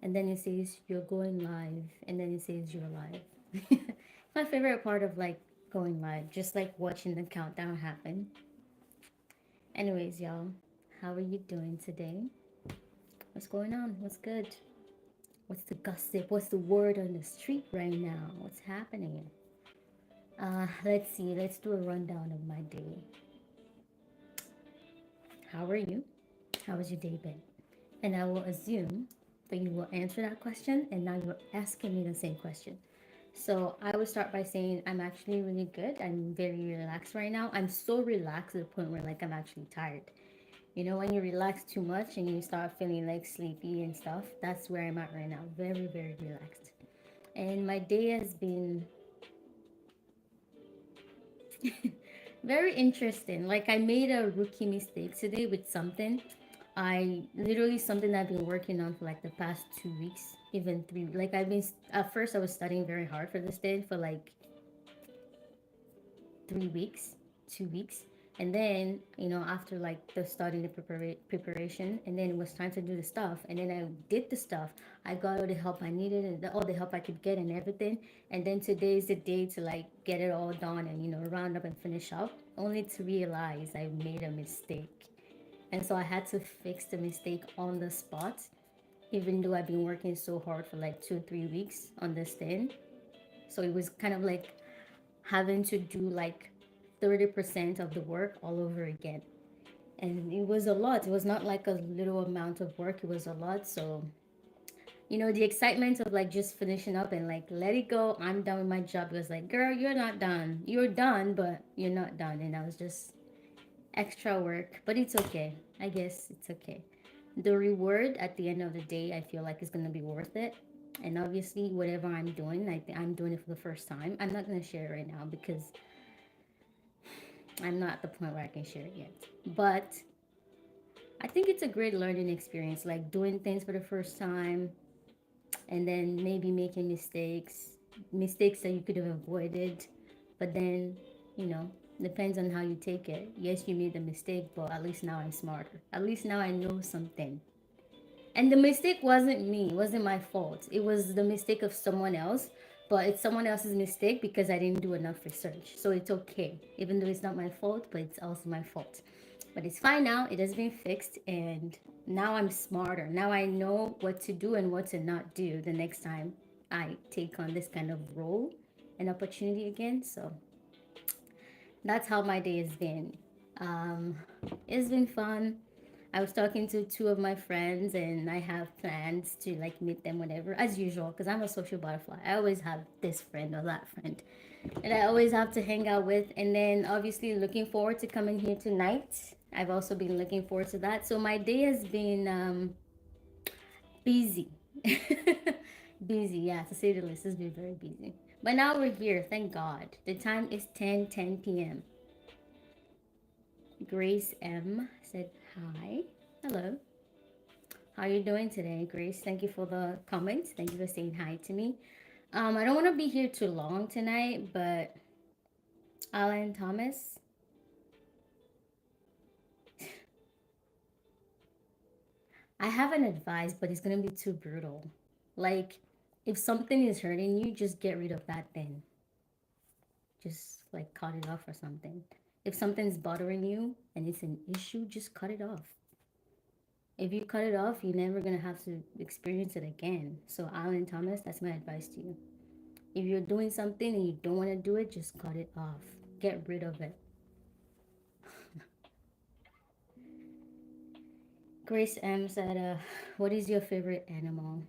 and then it says you're going live, and then it says you're live. My favorite part of like going live, just like watching the countdown happen. Anyways, y'all, how are you doing today? What's going on? What's good? What's the gossip? What's the word on the street right now? What's happening? Let's see. Let's do a rundown of my day. How are you? How was your day been? And I will assume that you will answer that question, and now you're asking me the same question. So I would start by saying I'm actually really good. I'm very relaxed right now. I'm so relaxed to the point where like I'm actually tired. You know, when you relax too much and you start feeling like sleepy and stuff, that's where I'm at right now. Very, very relaxed. And my day has been very interesting. Like I made a rookie mistake today with something. I literally something I've been working on for like the past 2 weeks, even three. Like I've been at first I was studying very hard for this day for like 3 weeks, 2 weeks. And then, after like the studying the preparation, and then it was time to do the stuff. And then I did the stuff. I got all the help I needed and all the help I could get and everything. And then today is the day to like get it all done and, round up and finish up, only to realize I made a mistake. And so I had to fix the mistake on the spot, even though I've been working so hard for like 2, 3 weeks on this thing. So it was kind of like having to do like 30% of the work all over again. And it was a lot. It was not like a little amount of work, it was a lot. So, the excitement of like just finishing up and like let it go, I'm done with my job. It was like, girl, you're not done. You're done, but you're not done. And I was just extra work, but it's okay. I guess it's okay. The reward at the end of the day, I feel like is going to be worth it. And obviously, whatever I'm doing, I'm doing it for the first time. I'm not going to share it right now because I'm not at the point where I can share it yet. But I think it's a great learning experience, like doing things for the first time and then maybe making mistakes that you could have avoided. But then, you know, depends on how you take it. Yes, you made the mistake, but at least now I'm smarter. At least now I know something. And the mistake wasn't me, it wasn't my fault. It was the mistake of someone else, but it's someone else's mistake because I didn't do enough research. So it's okay, even though it's not my fault, but it's also my fault. But it's fine now, it has been fixed, and now I'm smarter. Now I know what to do and what to not do the next time I take on this kind of role and opportunity again. So that's how my day has been. Um, it's been fun. I was talking to two of my friends, and I have plans to like meet them whenever, as usual, because I'm a social butterfly. I always have this friend or that friend, and I always have to hang out with. And then obviously looking forward to coming here tonight. I've also been looking forward to that. So my day has been busy, busy. Yeah, to say the least, it's been very busy. But now we're here. Thank God. The time is 10 p.m. Grace M said hi. Hello. How are you doing today, Grace? Thank you for the comments. Thank you for saying hi to me. I don't want to be here too long tonight, but Alan Thomas, I have an advice, but it's gonna be too brutal. Like, if something is hurting you, just get rid of that thing. Just like cut it off or something. If something's bothering you and it's an issue, just cut it off. If you cut it off, you're never gonna have to experience it again. So, Alan Thomas, that's my advice to you. If you're doing something and you don't want to do it, just cut it off. Get rid of it. Grace M said, what is your favorite animal?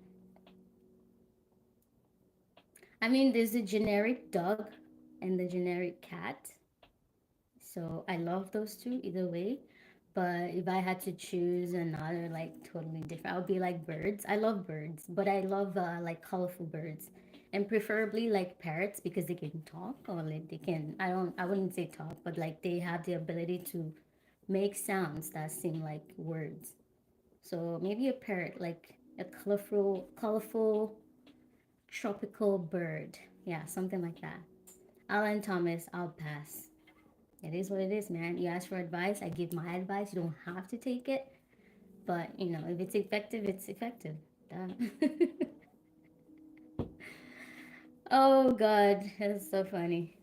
I mean, there's the generic dog and the generic cat. So I love those two either way. But if I had to choose another, like totally different, I would be like birds. I love birds, but I love like colorful birds, and preferably like parrots because they can talk, or like they can. I wouldn't say talk, but like they have the ability to make sounds that seem like words. So maybe a parrot, like a colorful tropical bird. Yeah, something like that. Alan Thomas, I'll pass. It is what it is, man. You ask for advice, I give my advice. You don't have to take it, but if it's effective, it's effective. that. Oh God, that's so funny.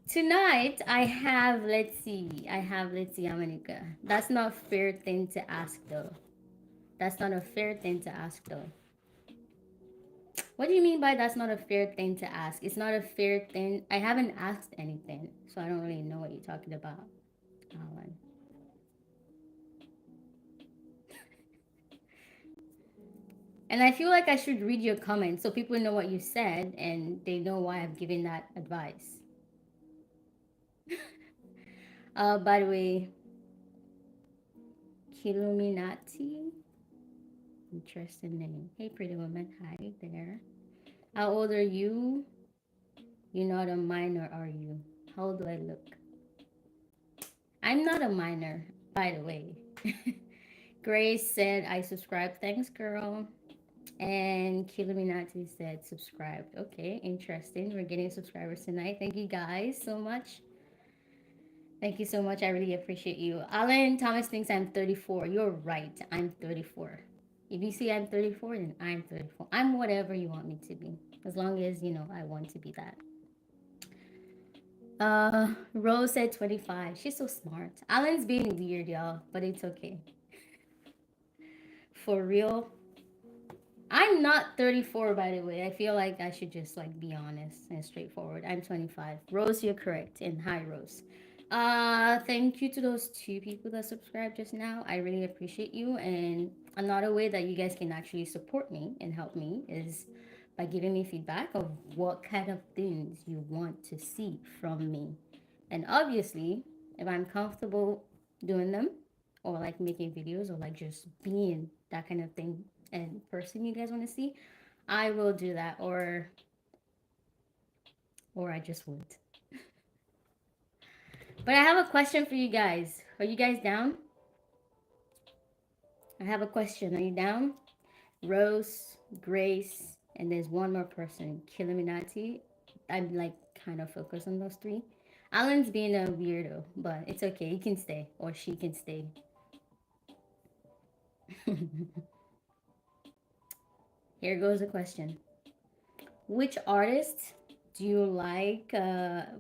Tonight I have, let's see, Amanika. That's not a fair thing to ask though. That's not a fair thing to ask though. What do you mean by that's not a fair thing to ask? It's not a fair thing. I haven't asked anything, so I don't really know what you're talking about, Alan. And I feel like I should read your comments so people know what you said and they know why I've given that advice. By the way, Kiluminati. Interesting name. Hey, pretty woman. Hi there. How old are you? You're not a minor, are you? How old do I look? I'm not a minor, by the way. Grace said, I subscribe. Thanks, girl. And Kiluminati said, subscribed. Okay, interesting. We're getting subscribers tonight. Thank you guys so much. Thank you so much. I really appreciate you. Alan Thomas thinks I'm 34. You're right. I'm 34. If you say I'm 34, then I'm 34. I'm whatever you want me to be. As long as, I want to be that. Rose said 25. She's so smart. Alan's being weird, y'all, but it's okay. For real, I'm not 34, by the way. I feel like I should just like be honest and straightforward. I'm 25. Rose, you're correct. And hi, Rose. Thank you to those two people that subscribed just now. I really appreciate you. And another way that you guys can actually support me and help me is by giving me feedback of what kind of things you want to see from me. And obviously, if I'm comfortable doing them or like making videos or like just being that kind of thing and person you guys want to see, I will do that or I just won't. But I have a question for you guys. Are you guys down? I have a question. Are you down? Rose, Grace, and there's one more person, Kiluminati. I'm like kind of focused on those three. Alan's being a weirdo, but it's okay. He can stay or she can stay. Here goes the question. Which artist do you like?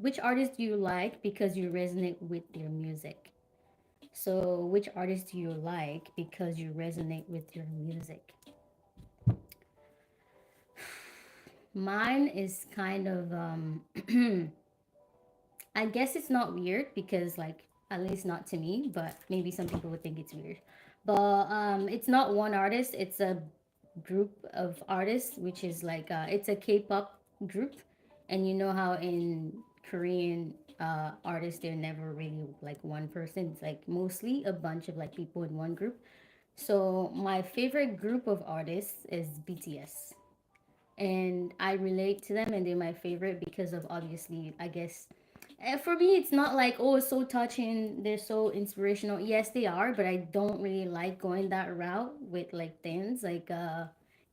Which artist do you like because you resonate with their music? So, which artist do you like because you resonate with your music? Mine is kind of I guess it's not weird because like at least not to me, but maybe some people would think it's weird. But it's not one artist, it's a group of artists which is like it's a K-pop group, and you know how in Korean artists they're never really like one person. It's like mostly a bunch of like people in one group. So my favorite group of artists is BTS, and I relate to them and they're my favorite because of obviously I guess for me it's not like oh it's so touching, they're so inspirational. Yes they are, but I don't really like going that route with like things like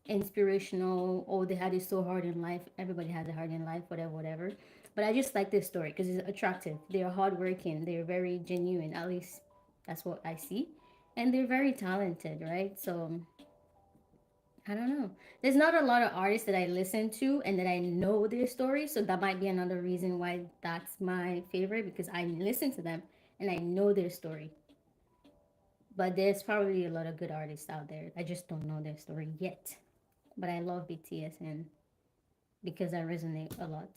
inspirational, oh they had it so hard in life, everybody has it hard in life, whatever whatever. But I just like this story because it's attractive, they're hardworking, they're very genuine, at least that's what I see, and they're very talented, right? So I don't know. There's not a lot of artists that I listen to and that I know their story, so that might be another reason why that's my favorite because I listen to them and I know their story. But there's probably a lot of good artists out there. I just don't know their story yet. But I love BTS and because I resonate a lot.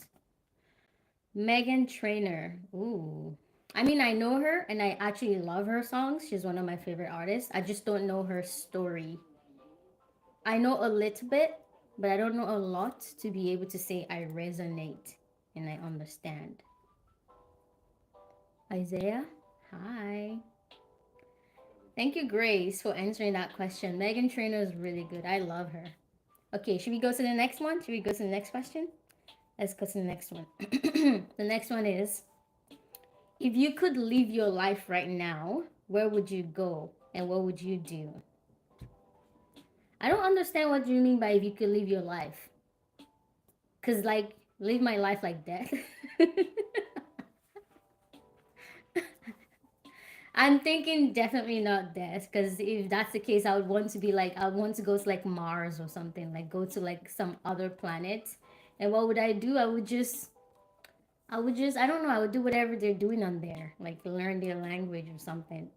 Megan Trainor. Ooh. I mean, I know her and I actually love her songs. She's one of my favorite artists. I just don't know her story. I know a little bit, but I don't know a lot to be able to say I resonate and I understand. Isaiah, hi. Thank you, Grace, for answering that question. Megan Trainor is really good. I love her. Okay, should we go to the next one? Should we go to the next question? Let's go to the next one. The next one is if you could live your life right now, where would you go and what would you do? I don't understand what you mean by if you could live your life. Because, like, live my life like that. I'm thinking definitely not this, because if that's the case, I would want to be like, I would want to go to like Mars or something, like go to like some other planet. And what would I do? I don't know, I would do whatever they're doing on there, like learn their language or something.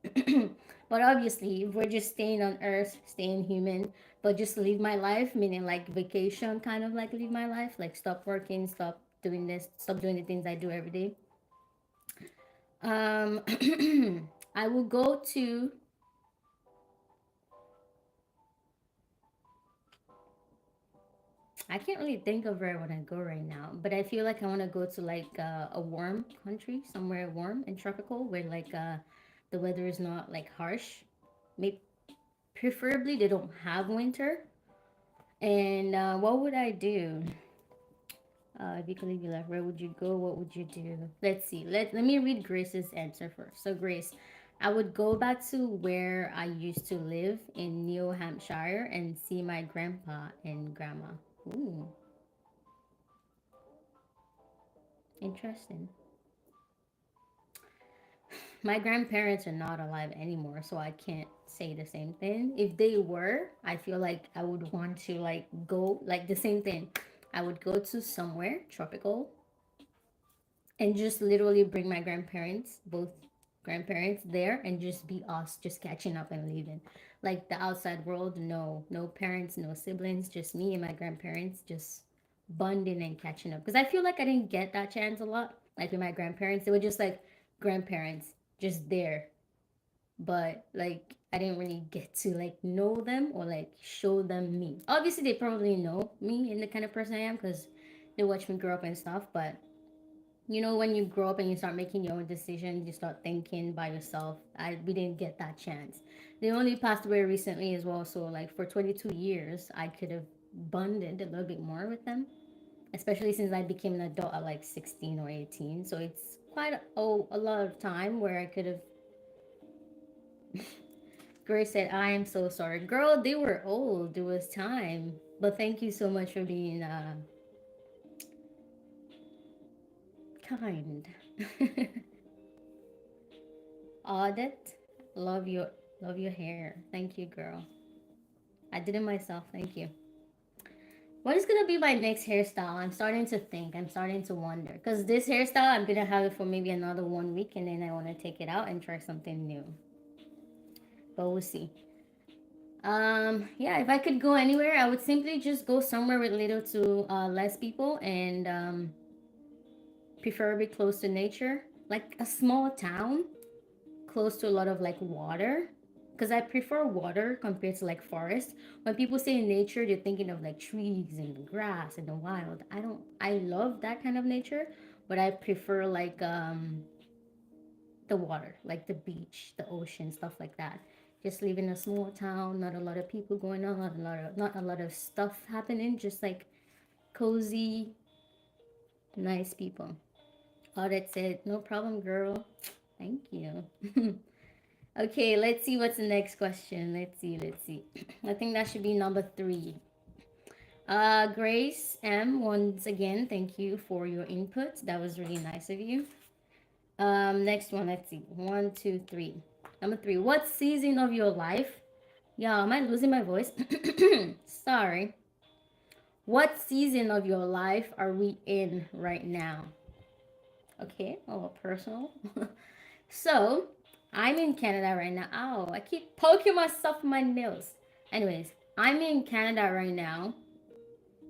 But obviously, if we're just staying on Earth, staying human, but just live my life, meaning like vacation, kind of like live my life, like stop working, stop doing this, stop doing the things I do every day. Um, I will go to. I can't really think of where I want to go right now, but I feel like I want to go to like a warm country, somewhere warm and tropical, where like the weather is not like harsh. Maybe preferably they don't have winter. And what would I do? If you could leave your life, where would you go? What would you do? Let's see. Let me read Grace's answer first. So Grace, I would go back to where I used to live in New Hampshire and see my grandpa and grandma. Ooh, interesting. My grandparents are not alive anymore, so I can't say the same thing. If they were, I feel like I would want to like go like the same thing. I would go to somewhere tropical and just literally bring my grandparents, both grandparents there, and just be us, just catching up and leaving. Like the outside world, no, no parents, no siblings, just me and my grandparents, just bonding and catching up. Because I feel like I didn't get that chance a lot. Like with my grandparents, they were just like grandparents, just there, but like I didn't really get to like know them or like show them me. Obviously, they probably know me and the kind of person I am because they watch me grow up and stuff. But you know, when you grow up and you start making your own decisions, you start thinking by yourself. We didn't get that chance. They only passed away recently as well. So like for 22 years, I could have bonded a little bit more with them, especially since I became an adult at like 16 or 18. So it's quite a lot of time where I could have. Grace said, I am so sorry. Girl, they were old. It was time. But thank you so much for being kind. Audit, love your hair. Thank you, girl. I did it myself. Thank you. What is gonna be my next hairstyle? I'm starting to think. I'm starting to wonder. Cause this hairstyle, I'm gonna have it for maybe another 1 week, and then I want to take it out and try something new. But we'll see. Yeah, if I could go anywhere, I would simply just go somewhere with little to less people, and preferably close to nature, like a small town close to a lot of like water, because I prefer water compared to like forest. When people say nature, they're thinking of like trees and grass and the wild. I love that kind of nature, but I prefer like the water, like the beach, the ocean, stuff like that. Just live in a small town, not a lot of people going on, not a lot of stuff happening, just like cozy, nice people. Oh, that's it. No problem, girl. Thank you. Okay, let's see what's the next question. Let's see. I think that should be number three. Grace M, once again, thank you for your input. That was really nice of you. Next one, let's see. One, two, three. Number three, what season of your life? Yeah, am I losing my voice? Sorry. What season of your life are we in right now? Okay, oh, personal. So, I'm in Canada right now. Ow, I keep poking myself in my nails. Anyways, I'm in Canada right now,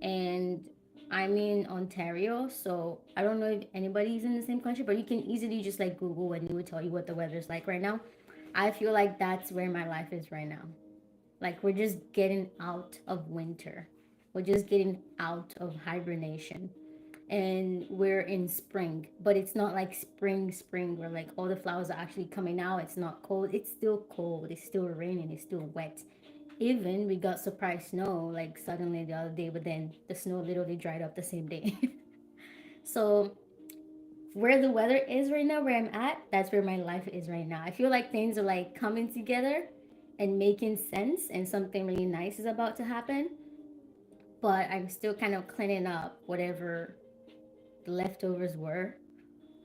and I'm in Ontario. So, I don't know if anybody's in the same country, but you can easily just like Google and it will tell you what the weather's like right now. I feel like that's where my life is right now. Like, we're just getting out of winter, we're just getting out of hibernation, and we're in spring, but it's not like spring where like all the flowers are actually coming out. It's not cold, it's still cold, it's still raining, it's still wet. Even we got surprise snow like suddenly the other day, but then the snow literally dried up the same day. So where the weather is right now, where I'm at, that's where my life is right now. I feel like things are like coming together and making sense, and something really nice is about to happen, but I'm still kind of cleaning up whatever the leftovers were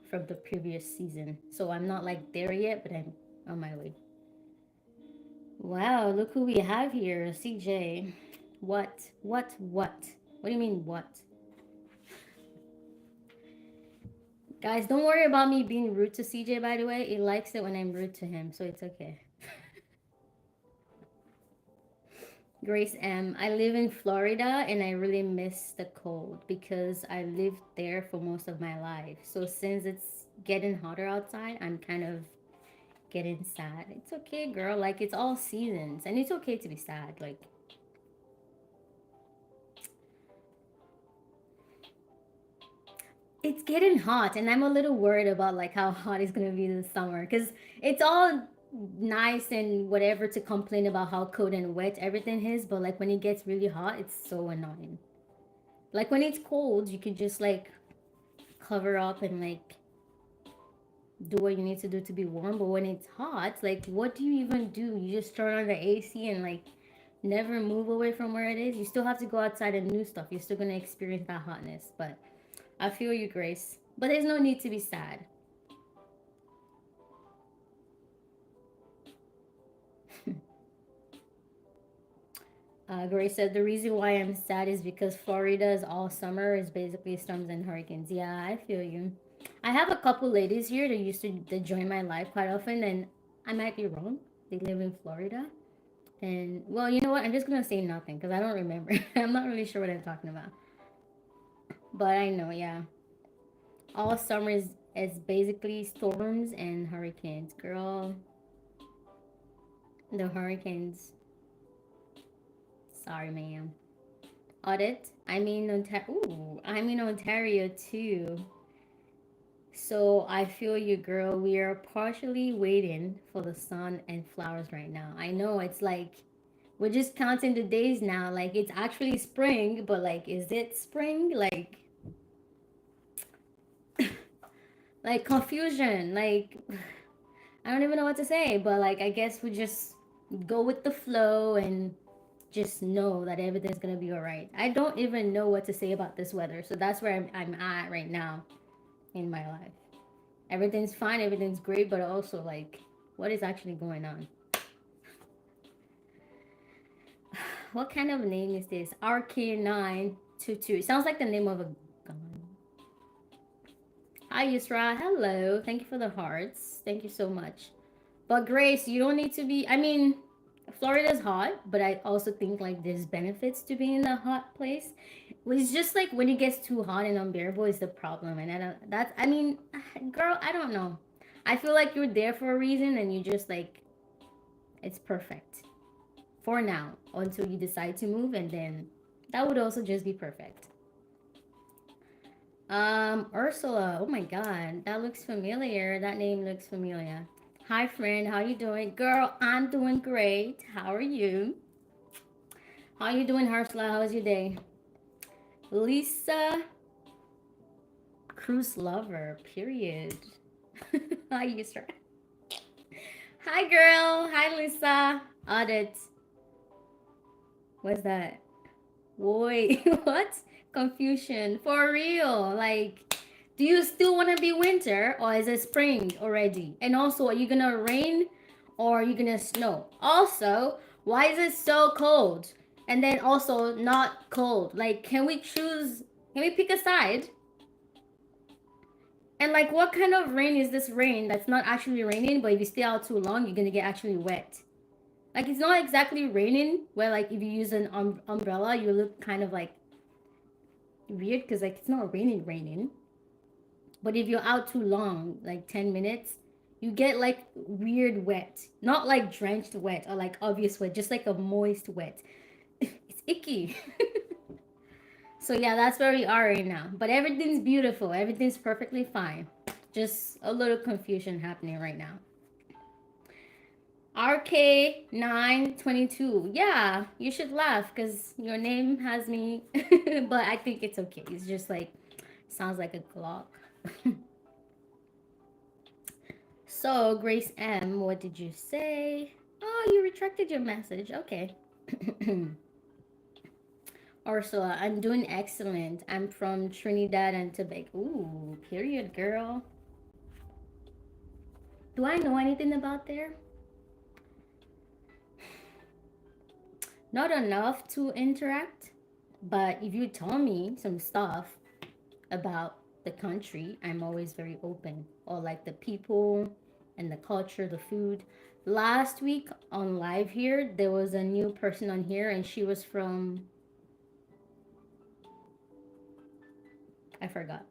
from the previous season. So I'm not like there yet, but on my way. Wow, look who we have here, CJ. What? What? What? What do you mean, what? Guys, don't worry about me being rude to CJ, by the way. He likes it when I'm rude to him, so it's okay. Grace M. I live in Florida and I really miss the cold because I lived there for most of my life. So since it's getting hotter outside, I'm kind of getting sad. It's okay, girl. Like, it's all seasons and it's okay to be sad. Like, it's getting hot and I'm a little worried about like how hot it's gonna be this summer because it's all nice and whatever to complain about how cold and wet everything is, but like when it gets really hot, it's so annoying. Like when it's cold, you could just like cover up and like do what you need to do to be warm, but when it's hot, like what do you even do? You just turn on the AC and like never move away from where it is. You still have to go outside and do stuff. You're still gonna experience that hotness, but I feel you, Grace. But there's no need to be sad. Grace said the reason why I'm sad is because Florida's all summer is basically storms and hurricanes. Yeah, I feel you. I have a couple ladies here that used to join my life quite often, and I might be wrong. They live in Florida, and well, you know what? I'm just gonna say nothing because I don't remember. I'm not really sure what I'm talking about, but I know, yeah. All summer is basically storms and hurricanes, girl. The hurricanes. Sorry, ma'am. Audit. I'm in Ontario too. So I feel you, girl. We are partially waiting for the sun and flowers right now. I know it's like we're just counting the days now. Like it's actually spring, but like, is it spring? Like confusion. Like I don't even know what to say. But like I guess we just go with the flow and just know that everything's gonna be all right. I don't even know what to say about this weather, so that's where I'm at right now in my life. Everything's fine, everything's great, but also like, what is actually going on? What kind of name is this? RK922. It sounds like the name of a gun. Hi, Yusra. Hello. Thank you for the hearts. Thank you so much. But Grace, you don't need to be. I mean, Florida's hot, but I also think like there's benefits to being in a hot place. It's just like when it gets too hot and unbearable is the problem, and I don't. That's. I mean, girl, I don't know. I feel like you're there for a reason, and you just like it's perfect for now until you decide to move, and then that would also just be perfect. Ursula. Oh my God, that looks familiar. That name looks familiar. Hi, friend. How you doing, girl? I'm doing great. How are you? How you doing, Ursula? How's your day? Lisa, cruise lover. Period. Hi, Yusra. Hi, girl. Hi, Lisa. Audit. What's that? Boy, what? Confusion. For real. Like, do you still want to be winter or is it spring already? And also, are you going to rain or are you going to snow? Also, why is it so cold? And then also not cold. Like, can we choose? Can we pick a side? And like, what kind of rain is this rain that's not actually raining, but if you stay out too long, you're gonna get actually wet? Like, it's not exactly raining, where like if you use an umbrella, you look kind of like weird because like it's not raining. But if you're out too long, like 10 minutes, you get like weird wet, not like drenched wet or like obvious wet, just like a moist wet. It's icky. So yeah, that's where we are right now. But everything's beautiful. Everything's perfectly fine. Just a little confusion happening right now. RK922. Yeah, you should laugh because your name has me. But I think it's okay. It's just like, sounds like a Glock. So, Grace M, what did you say? Oh, you retracted your message. Okay. Ursula, I'm doing excellent. I'm from Trinidad and Tobago. Ooh, period, girl. Do I know anything about there? Not enough to interact, but if you tell me some stuff about the country, I'm always very open. Or like the people and the culture, the food. Last week on live here, there was a new person on here, and she was from, I forgot.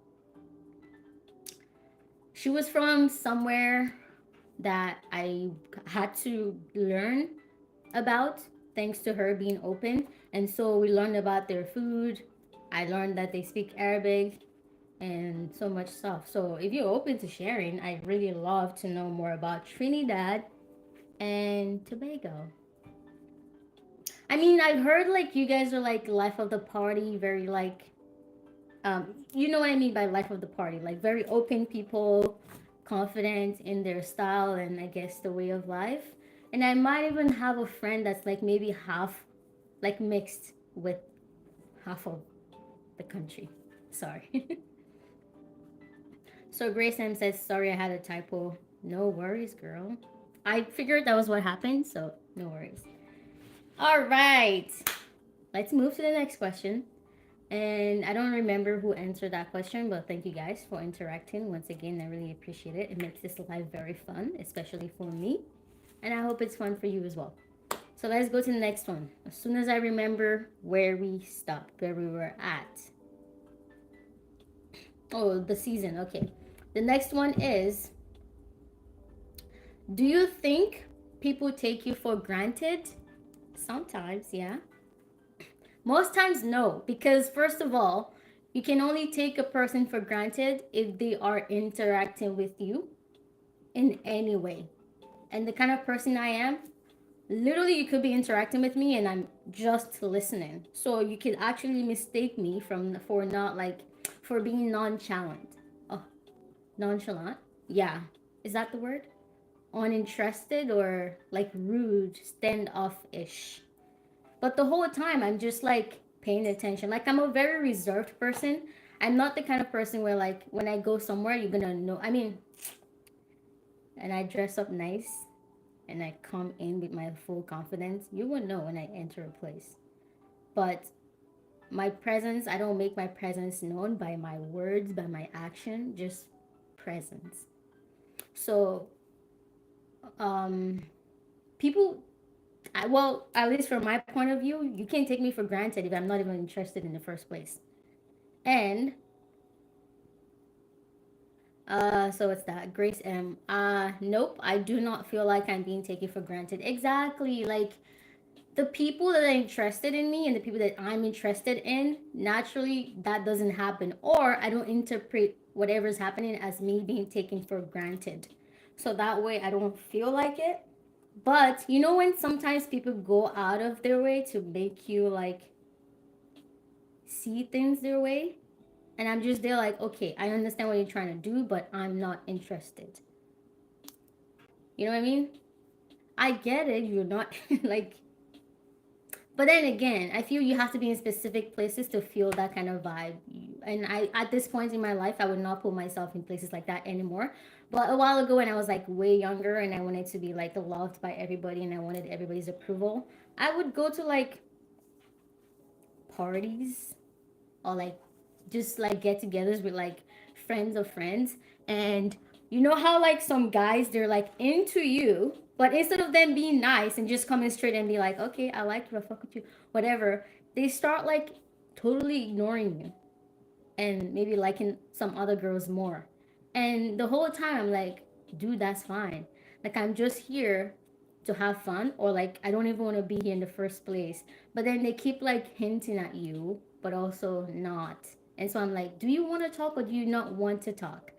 She was from somewhere that I had to learn about thanks to her being open. And so we learned about their food. I learned that they speak Arabic and so much stuff. So if you're open to sharing, I'd really love to know more about Trinidad and Tobago. I mean, I've heard like you guys are like life of the party, very like, you know what I mean by life of the party, like very open people, confident in their style and I guess the way of life. And I might even have a friend that's like maybe half, like mixed with half of the country. Sorry. So Grace M says, sorry, I had a typo. No worries, girl. I figured that was what happened, so no worries. All right. Let's move to the next question. And I don't remember who answered that question, but thank you guys for interacting. Once again, I really appreciate it. It makes this live very fun, especially for me. And I hope it's fun for you as well. So let's go to the next one. As soon as I remember where we stopped, where we were at. Oh, the season. Okay. The next one is, do you think people take you for granted? Sometimes, yeah. Most times, no. Because, first of all, you can only take a person for granted if they are interacting with you in any way. And the kind of person I am, literally, you could be interacting with me and I'm just listening. So you could actually mistake me for not like, for being nonchalant. Oh, nonchalant? Yeah. Is that the word? Uninterested or like rude, standoffish. But the whole time I'm just like paying attention. Like I'm a very reserved person. I'm not the kind of person where like when I go somewhere you're gonna know. I mean, and I dress up nice and I come in with my full confidence, you will know when I enter a place. But my presence, I don't make my presence known by my words, by my action, just presence. So um people well, at least from my point of view, you can't take me for granted if I'm not even interested in the first place. And so it's that Grace M. Nope, I do not feel like I'm being taken for granted. Exactly, like the people that are interested in me and the people that I'm interested in, naturally that doesn't happen, or I don't interpret whatever's happening as me being taken for granted. So that way I don't feel like it. But you know when sometimes people go out of their way to make you like see things their way, and I'm just there like, okay, I understand what you're trying to do, but I'm not interested. You know what I mean? I get it. You're not like, but then again, I feel you have to be in specific places to feel that kind of vibe. And I, at this point in my life, I would not put myself in places like that anymore. But a while ago, when I was like way younger and I wanted to be like loved by everybody and I wanted everybody's approval, I would go to like parties or like just like get-togethers with like friends of friends. And you know how like some guys they're like into you, but instead of them being nice and just coming straight and be like, okay, I like you, I fuck with you, whatever, they start like totally ignoring you and maybe liking some other girls more. And the whole time I'm like, dude, that's fine. Like I'm just here to have fun, or like I don't even want to be here in the first place. But then they keep like hinting at you, but also not. And so I'm like, do you want to talk or do you not want to talk?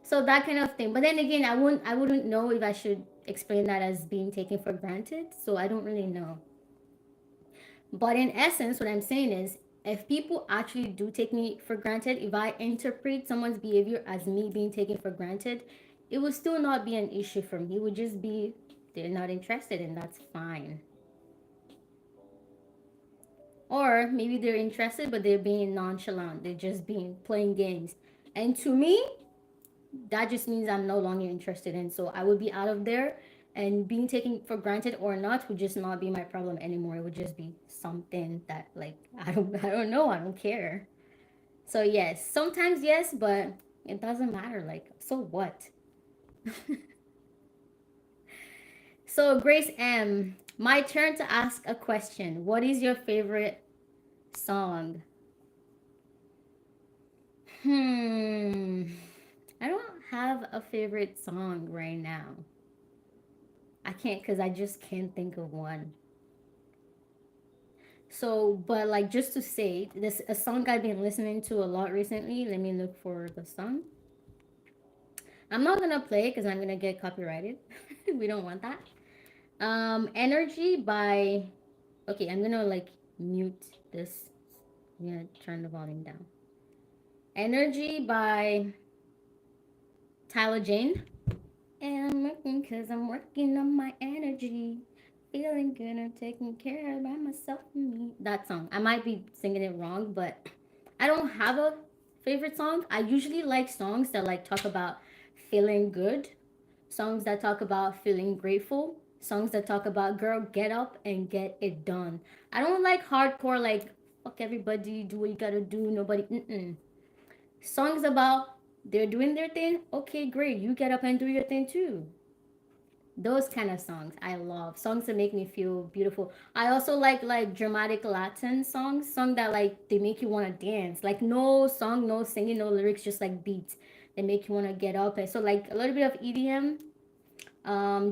So that kind of thing. But then again, I wouldn't know if I should explain that as being taken for granted. So I don't really know. But in essence, what I'm saying is, if people actually do take me for granted, if I interpret someone's behavior as me being taken for granted, it would still not be an issue for me. It would just be they're not interested, and that's fine. Or maybe they're interested, but they're being nonchalant. They're just being playing games. And to me, that just means I'm no longer interested in. So I would be out of there, and being taken for granted or not would just not be my problem anymore. It would just be something that like I don't know, I don't care. So yes, sometimes yes, but it doesn't matter. Like, so what? So Grace M, my turn to ask a question. What is your favorite song? Hmm. I don't have a favorite song right now. I can't because I just can't think of one. So, but like just to say, this a song I've been listening to a lot recently. Let me look for the song. I'm not gonna play it because I'm gonna get copyrighted. We don't want that. Energy by. Okay, I'm gonna like mute this. I'm gonna turn the volume down. Energy by Tyler Jane. And I'm working because I'm working on my energy. Feeling good and taking care of myself and me. That song. I might be singing it wrong, but I don't have a favorite song. I usually like songs that like talk about feeling good, songs that talk about feeling grateful, songs that talk about girl get up and get it done. I don't like hardcore like fuck everybody, do what you gotta do, nobody. Mm-mm. Songs about they're doing their thing. Okay, great. You get up and do your thing too. Those kind of songs I love. Songs that make me feel beautiful. I also like dramatic Latin songs, song that like they make you want to dance. Like no song, no singing, no lyrics, just like beats. They make you want to get up. And so like a little bit of EDM,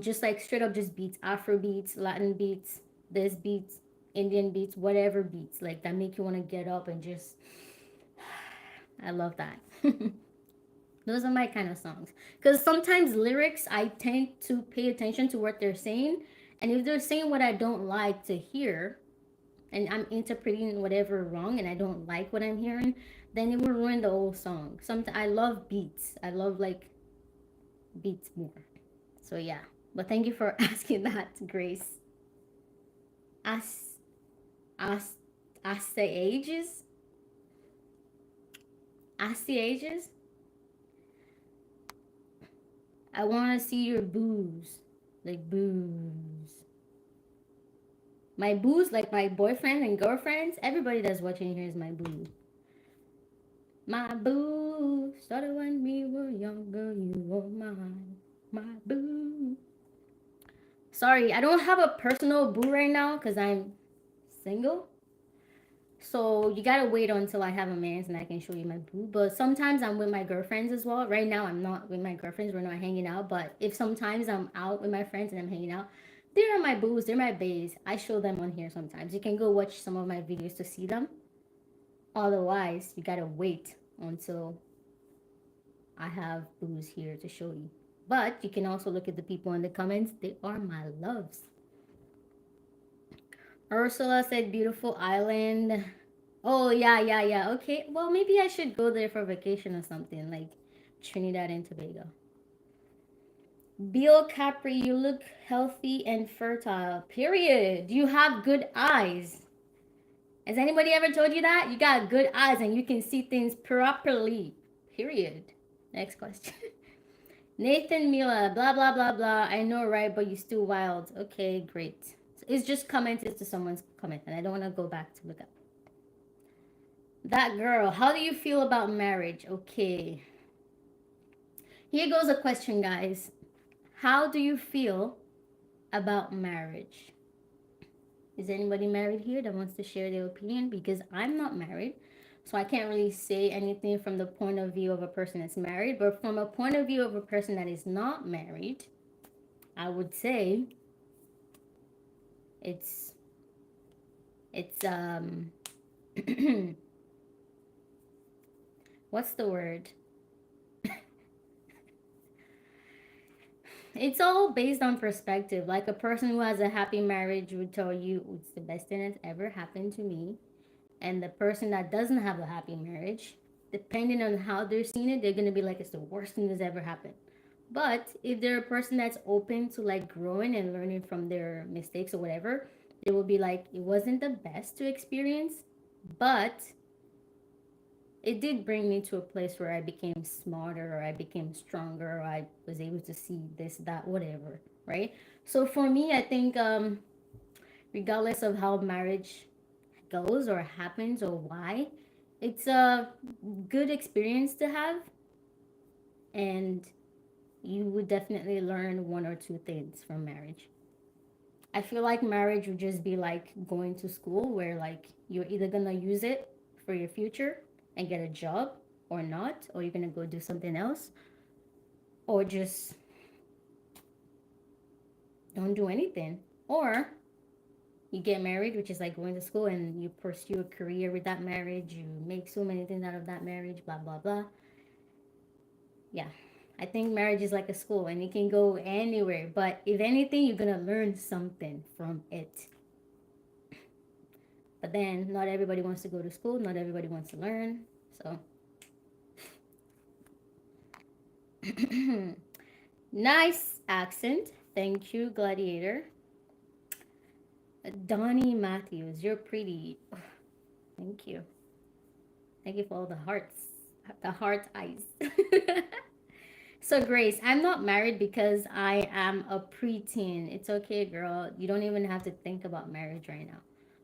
just like straight up just beats, Afro beats, Latin beats, this beats, Indian beats, whatever beats like that make you want to get up and just I love that. Those are my kind of songs. Because sometimes lyrics, I tend to pay attention to what they're saying. And if they're saying what I don't like to hear, and I'm interpreting whatever wrong and I don't like what I'm hearing, then it will ruin the whole song. Sometimes I love beats. I love like beats more. So yeah. But thank you for asking that, Grace. As as as the ages? As the ages? I wanna see your booze. Like booze. My boos, like my boyfriend and girlfriends, everybody that's watching here is my boo. My boo started when we were younger. You were mine, my boo. Sorry, I don't have a personal boo right now because I'm single. So you gotta wait until I have a man and I can show you my boo. But sometimes I'm with my girlfriends as well. Right now I'm not with my girlfriends. We're not hanging out. But if sometimes I'm out with my friends and I'm hanging out, they're my boos. They're my baes. I show them on here sometimes. You can go watch some of my videos to see them. Otherwise, you gotta wait until I have boos here to show you. But you can also look at the people in the comments. They are my loves. Ursula said beautiful island. Oh yeah, yeah, yeah. Okay. Well, maybe I should go there for vacation or something, like Trinidad and Tobago. Bill Capri, you look healthy and fertile. Period. You have good eyes. Has anybody ever told you that? You got good eyes and you can see things properly. Period. Next question. Nathan Mila, blah blah blah blah. I know, right? But you still wild. Okay, great. It's just commented to someone's comment, and I don't want to go back to look up. That girl, how do you feel about marriage? Okay. Here goes a question, guys. How do you feel about marriage? Is anybody married here that wants to share their opinion? Because I'm not married, so I can't really say anything from the point of view of a person that's married. But from a point of view of a person that is not married, I would say it's it's what's the word? It's all based on perspective. Like a person who has a happy marriage would tell you it's the best thing that's ever happened to me. And the person that doesn't have a happy marriage, depending on how they're seeing it, they're gonna be like it's the worst thing that's ever happened. But if they're a person that's open to like growing and learning from their mistakes or whatever, they will be like, it wasn't the best to experience, but it did bring me to a place where I became smarter, or I became stronger, or I was able to see this, that, whatever, right? So for me, I think regardless of how marriage goes or happens or why, it's a good experience to have, and you would definitely learn one or two things from marriage. I feel like marriage would just be like going to school where like you're either gonna use it for your future and get a job or not, or you're gonna go do something else, or just don't do anything. Or you get married, which is like going to school and you pursue a career with that marriage, you make so many things out of that marriage, blah blah blah. Yeah. I think marriage is like a school and it can go anywhere, but if anything, you're gonna learn something from it. But then not everybody wants to go to school, not everybody wants to learn. So nice accent. Thank you, Gladiator. Donnie Matthews, you're pretty. Thank you. Thank you for all the hearts, the heart eyes. So, Grace, I'm not married because I am a preteen. It's okay, girl. You don't even have to think about marriage right now.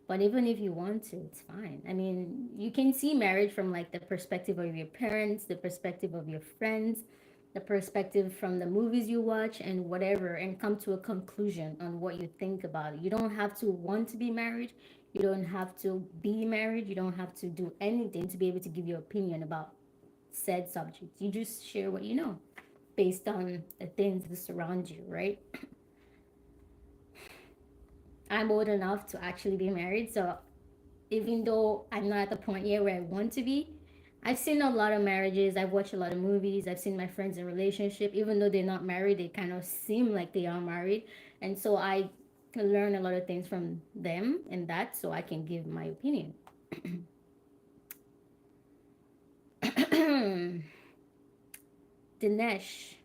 But even if you want to, it's fine. I mean, you can see marriage from like the perspective of your parents, the perspective of your friends, the perspective from the movies you watch, and whatever, and come to a conclusion on what you think about it. You don't have to want to be married. You don't have to be married. You don't have to do anything to be able to give your opinion about said subject. You just share what you know based on the things that surround you, right? I'm old enough to actually be married, so even though I'm not at the point yet where I want to be, I've seen a lot of marriages. I've watched a lot of movies. I've seen my friends in relationship. Even though they're not married, they kind of seem like they are married, and so I can learn a lot of things from them and that, so I can give my opinion. Dinesh,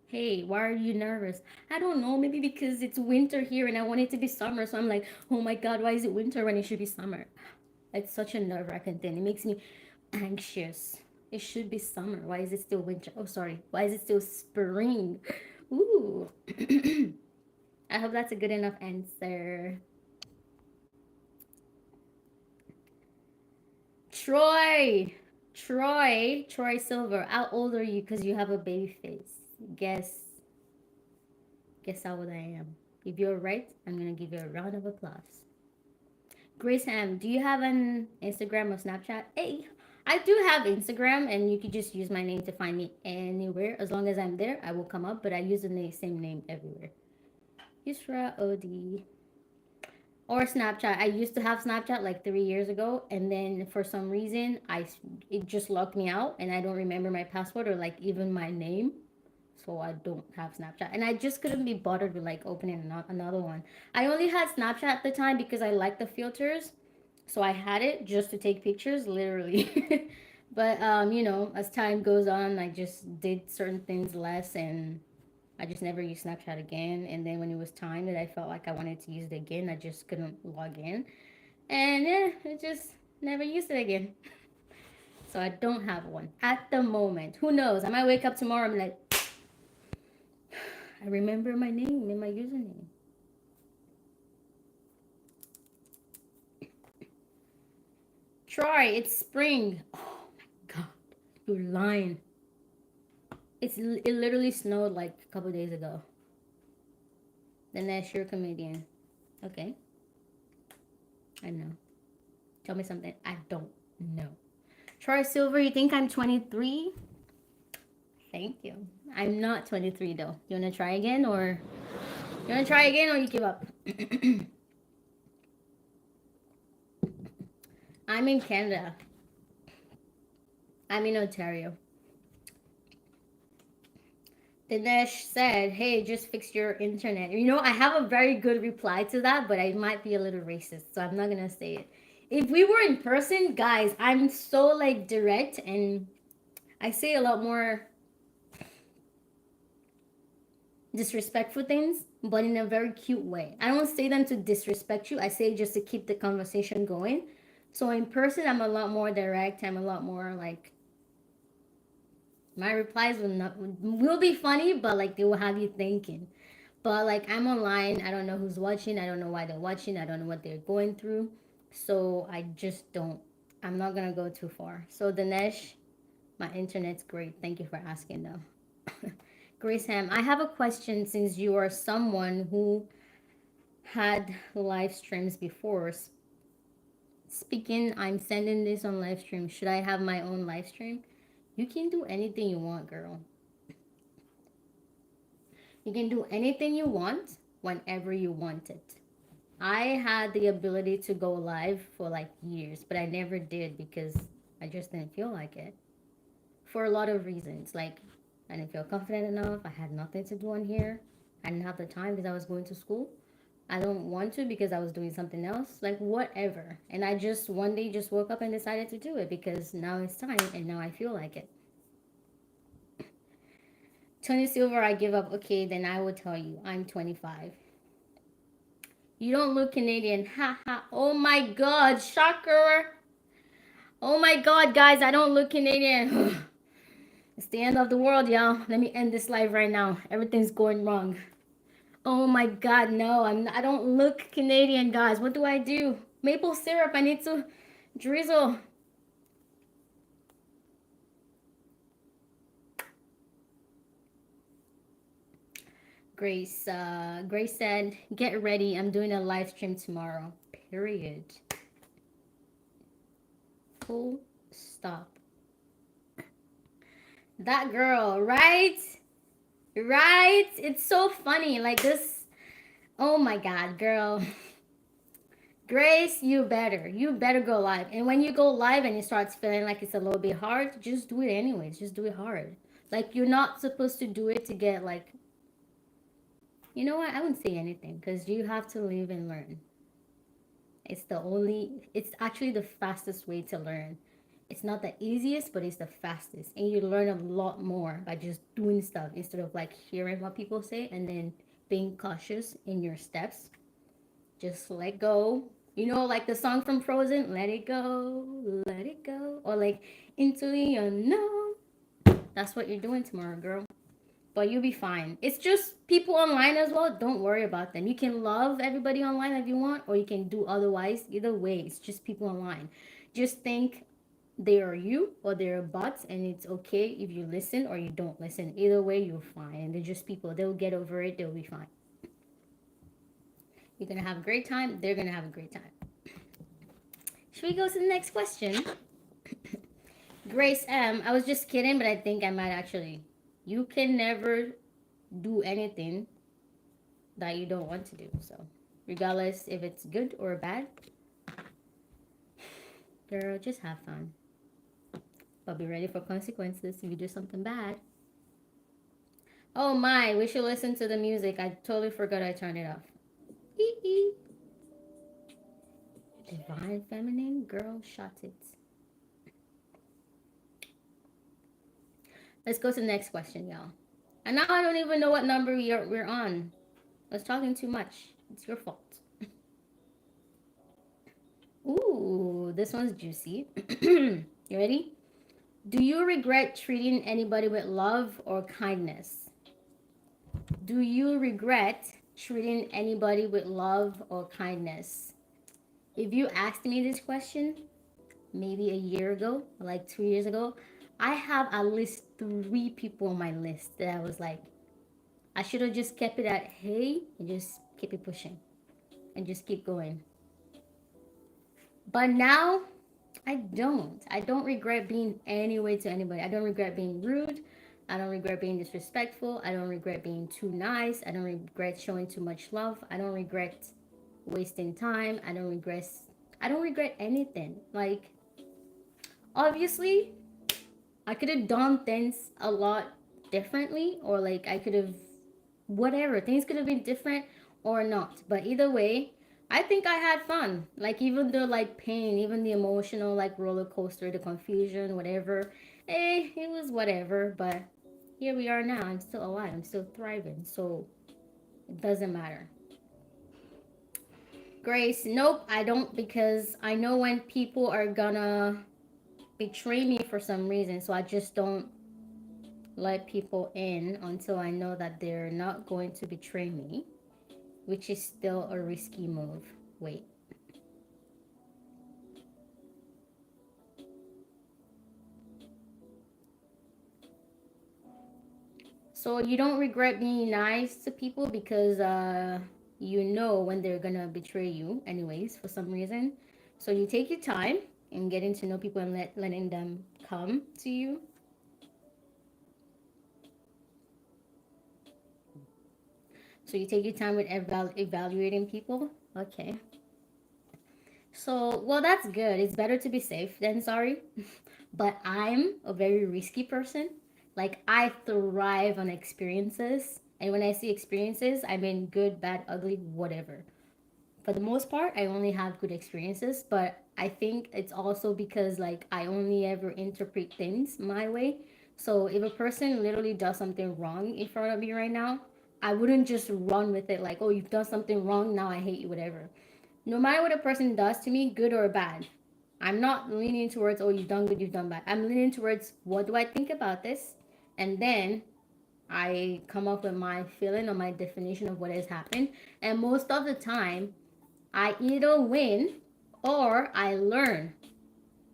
hey, why are you nervous? I don't know. Maybe because it's winter here and I want it to be summer. So I'm like, oh my God, why is it winter when it should be summer? It's such a nerve wracking thing. It makes me anxious. It should be summer. Why is it still winter? Oh, sorry. Why is it still spring? Ooh. I hope that's a good enough answer. Troy. Troy Silver. How old are you? Because you have a baby face. Guess. Guess how old I am. If you're right, I'm going to give you a round of applause. Grace Ham, do you have an Instagram or Snapchat? Hey, I do have Instagram, and you could just use my name to find me anywhere. As long as I'm there, I will come up, but I use the same name everywhere. Yusra OD. Or Snapchat. I used to have Snapchat like 3 years ago, and then for some reason, it just locked me out, and I don't remember my password or like even my name. So I don't have Snapchat, and I just couldn't be bothered with like opening another one. I only had Snapchat at the time because I liked the filters, so I had it just to take pictures, literally. But as time goes on, I just did certain things less, and I just never used Snapchat again. And then when it was time that I felt like I wanted to use it again, I just couldn't log in, and yeah, I just never used it again. So I don't have one at the moment. Who knows? I might wake up tomorrow and be like, I remember my name and my username. Troy, it's spring. Oh my God, you're lying. It literally snowed like a couple days ago. The next year comedian. Okay, I know. Tell me something. I don't know. Troy Silver, you think I'm 23? Thank you. I'm not 23 though. You wanna try again, or you give up? I'm in Canada. I'm in Ontario. Dinesh said, hey, just fix your internet. I have a very good reply to that, but I might be a little racist, so I'm not gonna say it. If we were in person, guys, I'm so like direct, and I say a lot more disrespectful things, but in a very cute way. I don't say them to disrespect you. I say just to keep the conversation going. So in person, I'm a lot more direct. I'm a lot more like my replies will be funny, but like they will have you thinking. But like I'm online, I don't know who's watching. I don't know why they're watching. I don't know what they're going through. So I just don't. I'm not gonna go too far. So Dinesh, my internet's great. Thank you for asking though. Grace Ham, I have a question since you are someone who had live streams before. Speaking, I'm sending this on live stream. Should I have my own live stream? You can do anything you want, girl. You can do anything you want whenever you want it. I had the ability to go live for like years, but I never did because I just didn't feel like it. For a lot of reasons. Like, I didn't feel confident enough. I had nothing to do on here. I didn't have the time because I was going to school. I don't want to because I was doing something else. Like, whatever. And I just one day just woke up and decided to do it because now it's time and now I feel like it. Tony Silver, I give up. Okay, then I will tell you. I'm 25. You don't look Canadian. Ha ha. Oh my god, shocker. Oh my god, guys, I don't look Canadian. It's the end of the world, y'all. Let me end this live right now. Everything's going wrong. Oh my god, no. I don't look Canadian, guys. What do I do? Maple syrup. I need to drizzle. Grace said, "Get ready. I'm doing a live stream tomorrow." Period. Full stop. That girl, right? Right? It's so funny. Like this. Oh my god, girl. Grace, you better. You better go live. And when you go live and it starts feeling like it's a little bit hard, just do it anyways. Just do it hard. Like you're not supposed to do it to get like, you know what? I wouldn't say anything because you have to live and learn. It's actually the fastest way to learn. It's not the easiest, but it's the fastest. And you learn a lot more by just doing stuff instead of like hearing what people say and then being cautious in your steps. Just let go. You know, like the song from Frozen, let it go, let it go. Or like into the unknown. That's what you're doing tomorrow, girl. But you'll be fine. It's just people online as well. Don't worry about them. You can love everybody online if you want, or you can do otherwise. Either way, it's just people online. Just think they are you or they're bots, and it's okay if you listen or you don't listen. Either way, you're fine. And they're just people. They'll get over it. They'll be fine. You're gonna have a great time. They're gonna have a great time. Should we go to the next question? Grace M. I was just kidding, but I think I might actually. You can never do anything that you don't want to do. So, regardless if it's good or bad, girl, just have fun. But be ready for consequences if you do something bad. Oh my, we should listen to the music. I totally forgot I turned it off. Divine Feminine Girl Shot It. Let's go to the next question, y'all. And now I don't even know what number we're on. I was talking too much. It's your fault. Ooh, this one's juicy. You ready? Do you regret treating anybody with love or kindness? Do you regret treating anybody with love or kindness? If you asked me this question maybe a year ago, like 2 years ago, I have at least 3 people on my list that I was like, I should have just kept it at hey and just keep it pushing and just keep going. But now I don't. I don't regret being any way to anybody. I don't regret being rude. I don't regret being disrespectful. I don't regret being too nice. I don't regret showing too much love. I don't regret wasting time. I don't regret anything. Like obviously I could have done things a lot differently or like I could have whatever. Things could have been different or not. But either way, I think I had fun. Like even the like pain, even the emotional like roller coaster, the confusion, whatever. It was whatever. But here we are now. I'm still alive. I'm still thriving. So it doesn't matter. Grace, nope, I don't, because I know when people are gonna betray me for some reason, so I just don't let people in until I know that they're not going to betray me, which is still a risky move. Wait. So you don't regret being nice to people because you know when they're gonna betray you anyways for some reason. So you take your time in getting to know people and letting them come to you. So you take your time with evaluating people. Okay. So, well, that's good. It's better to be safe than sorry. But I'm a very risky person. Like, I thrive on experiences. And when I see experiences, I mean good, bad, ugly, whatever. For the most part, I only have good experiences. But I think it's also because, like, I only ever interpret things my way. So if a person literally does something wrong in front of me right now, I wouldn't just run with it like, oh, you've done something wrong, now I hate you, whatever. No matter what a person does to me, good or bad, I'm not leaning towards, oh, you've done good, you've done bad. I'm leaning towards, what do I think about this? And then I come up with my feeling or my definition of what has happened. And most of the time, I either win or I learn.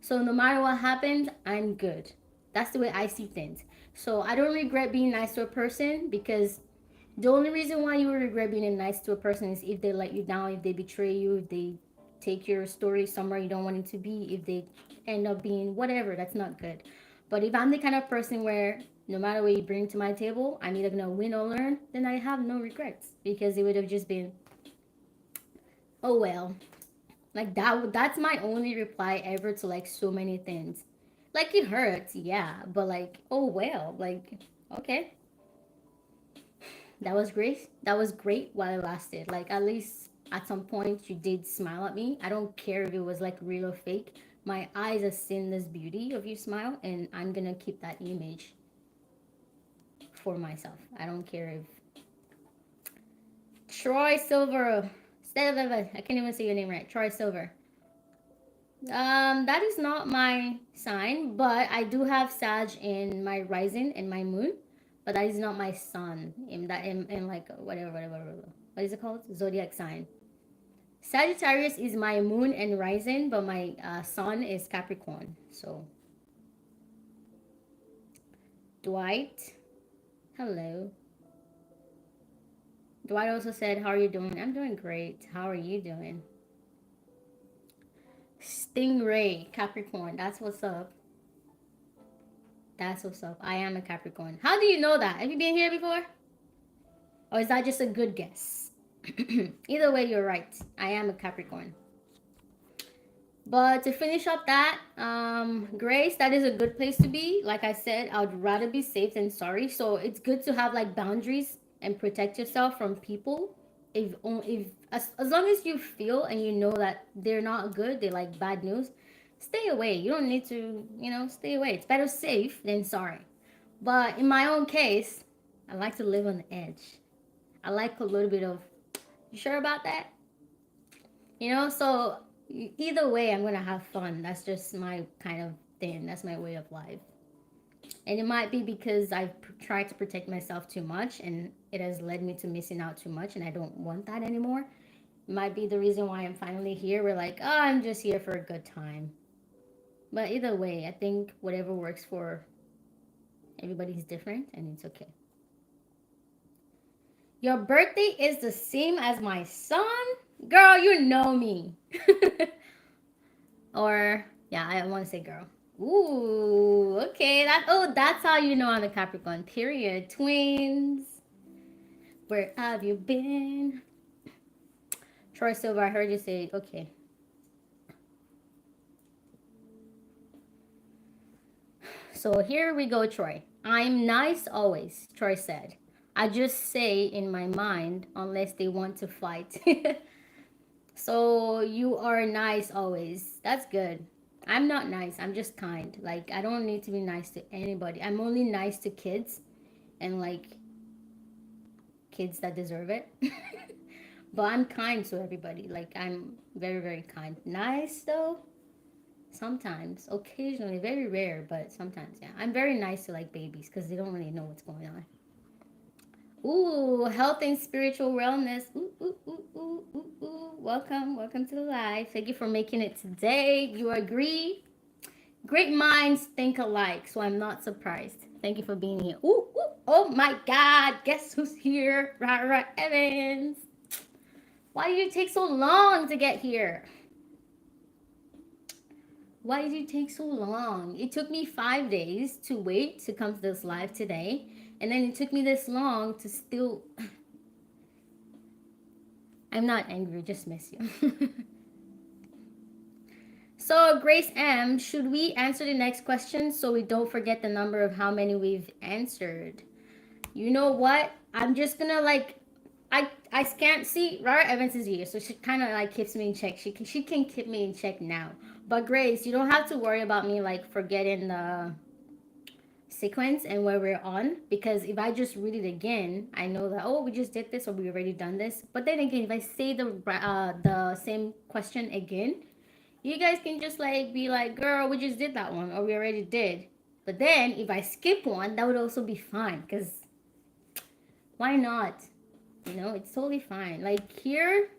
So no matter what happens, I'm good. That's the way I see things. So I don't regret being nice to a person, because the only reason why you would regret being nice to a person is if they let you down, if they betray you, if they take your story somewhere you don't want it to be, if they end up being whatever, that's not good. But if I'm the kind of person where no matter what you bring to my table, I'm either gonna win or learn, then I have no regrets, because it would have just been, oh well. Like that's my only reply ever to like so many things. Like it hurts, yeah, but like, oh well, like, okay, that was great. That was great while it lasted. Like at least at some point you did smile at me. I don't care if it was like real or fake. My eyes have seen this beauty of your smile, and I'm gonna keep that image for myself. I don't care if Troy Silver. I can't even say your name right. Troy Silver. That is not my sign, but I do have Sag in my rising and my moon, but that is not my sun in like whatever. What is it called? Zodiac sign. Sagittarius is my moon and rising, but my sun is Capricorn. So Dwight, hello. Dwight also said, "How are you doing?" I'm doing great. How are you doing? Stingray, Capricorn. That's what's up. That's what's up. I am a Capricorn. How do you know that? Have you been here before? Or is that just a good guess? Either way, you're right. I am a Capricorn. But to finish up that, Grace, that is a good place to be. Like I said, I'd rather be safe than sorry. So it's good to have like boundaries and protect yourself from people. If as long as you feel and you know that they're not good, they're like bad news, stay away. You don't need to, stay away. It's better safe than sorry. But in my own case, I like to live on the edge. I like a little bit of, you sure about that? So either way, I'm gonna have fun. That's just my kind of thing. That's my way of life. And it might be because I've tried to protect myself too much, and it has led me to missing out too much, and I don't want that anymore. It might be the reason why I'm finally here. We're like, oh, I'm just here for a good time. But either way, I think whatever works for everybody's different, and it's okay. Your birthday is the same as my son? Girl, you know me. Or, yeah, I want to say girl. Ooh, okay. That's how you know I'm a Capricorn. Period. Twins. Where have you been? Troy Silver, I heard you say, okay. So here we go, Troy. I'm nice always, Troy said. I just say in my mind, unless they want to fight. So you are nice always. That's good. I'm not nice. I'm just kind. Like, I don't need to be nice to anybody. I'm only nice to kids and like kids that deserve it. But I'm kind to everybody. Like, I'm very, very kind. Nice, though? Sometimes. Occasionally. Very rare, but sometimes, yeah. I'm very nice to, like, babies because they don't really know what's going on. Ooh, health and spiritual wellness. Ooh, ooh, ooh, ooh, ooh, ooh. Welcome. Welcome to the live. Thank you for making it today. You agree? Great minds think alike, so I'm not surprised. Thank you for being here. Ooh, ooh. Oh my God. Guess who's here? Rara Evans. Why did you take so long to get here? Why did you take so long? It took me 5 days to wait to come to this live today. And then it took me this long to still. I'm not angry, just miss you. So, Grace M, should we answer the next question so we don't forget the number of how many we've answered? You know what? I'm just gonna like, I can't see. Rara Evans is here, so she kind of like keeps me in check. She can keep me in check now. But Grace, you don't have to worry about me like forgetting the sequence and where we're on, because if I just read it again, I know that, oh, we just did this or we already done this. But then again, if I say the same question again, you guys can just like be like, girl, we just did that one or we already did. But then if I skip one, that would also be fine, because why not? It's totally fine. Like here,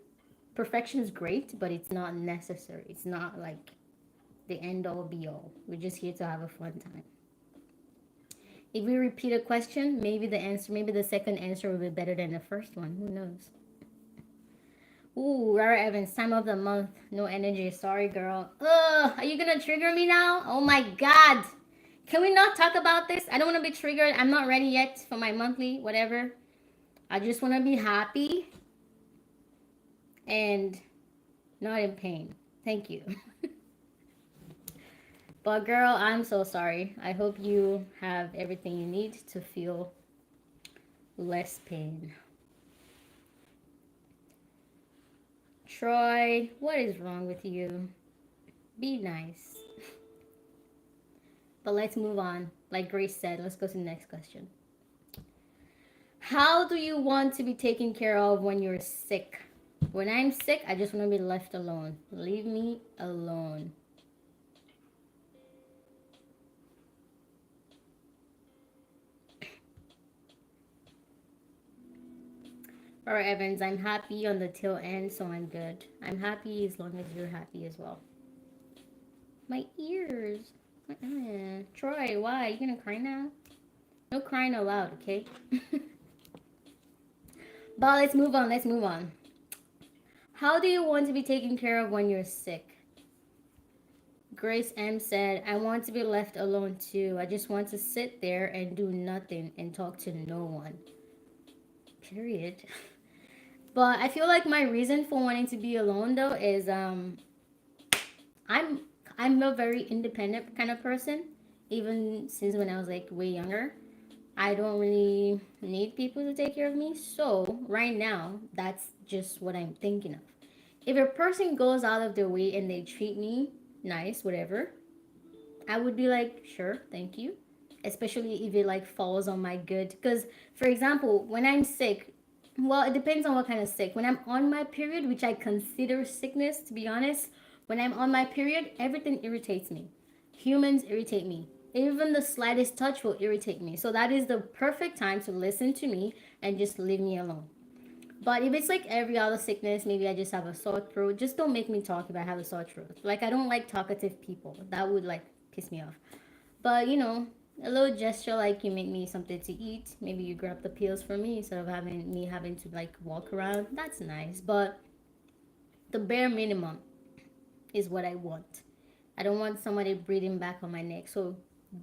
perfection is great, but it's not necessary. It's not like the end all be all. We're just here to have a fun time. If we repeat a question, maybe the second answer will be better than the first one. Who knows? Ooh, Rara Evans, time of the month. No energy. Sorry, girl. Ugh, are you gonna trigger me now? Oh my God. Can we not talk about this? I don't want to be triggered. I'm not ready yet for my monthly, whatever. I just want to be happy and not in pain. Thank you. But girl, I'm so sorry. I hope you have everything you need to feel less pain. Troy, what is wrong with you? Be nice. But let's move on. Like Grace said, let's go to the next question. How do you want to be taken care of when you're sick? When I'm sick, I just want to be left alone. Leave me alone. Alright, Evans, I'm happy on the tail end, so I'm good. I'm happy as long as you're happy as well. My ears. Troy, why? You gonna cry now? No crying aloud, okay? But let's move on. Let's move on. How do you want to be taken care of when you're sick? Grace M said, I want to be left alone too. I just want to sit there and do nothing and talk to no one. Period. But I feel like my reason for wanting to be alone though is I'm I'm a very independent kind of person. Even since when I was like way younger, I don't really need people to take care of me. So right now, that's just what I'm thinking of. If a person goes out of their way and they treat me nice, whatever, I would be like, sure, thank you. Especially if it like falls on my good. Because, for example, when I'm sick, well, it depends on what kind of sick. When I'm on my period, which I consider sickness, to be honest, when I'm on my period, everything irritates me. Humans irritate me. Even the slightest touch will irritate me. So that is the perfect time to listen to me and just leave me alone. But if it's like every other sickness, maybe I just have a sore throat, just don't make me talk if I have a sore throat. Like, I don't like talkative people. That would like piss me off. But a little gesture like you make me something to eat. Maybe you grab the pills for me instead of having to like walk around. That's nice. But the bare minimum is what I want. I don't want somebody breathing back on my neck. So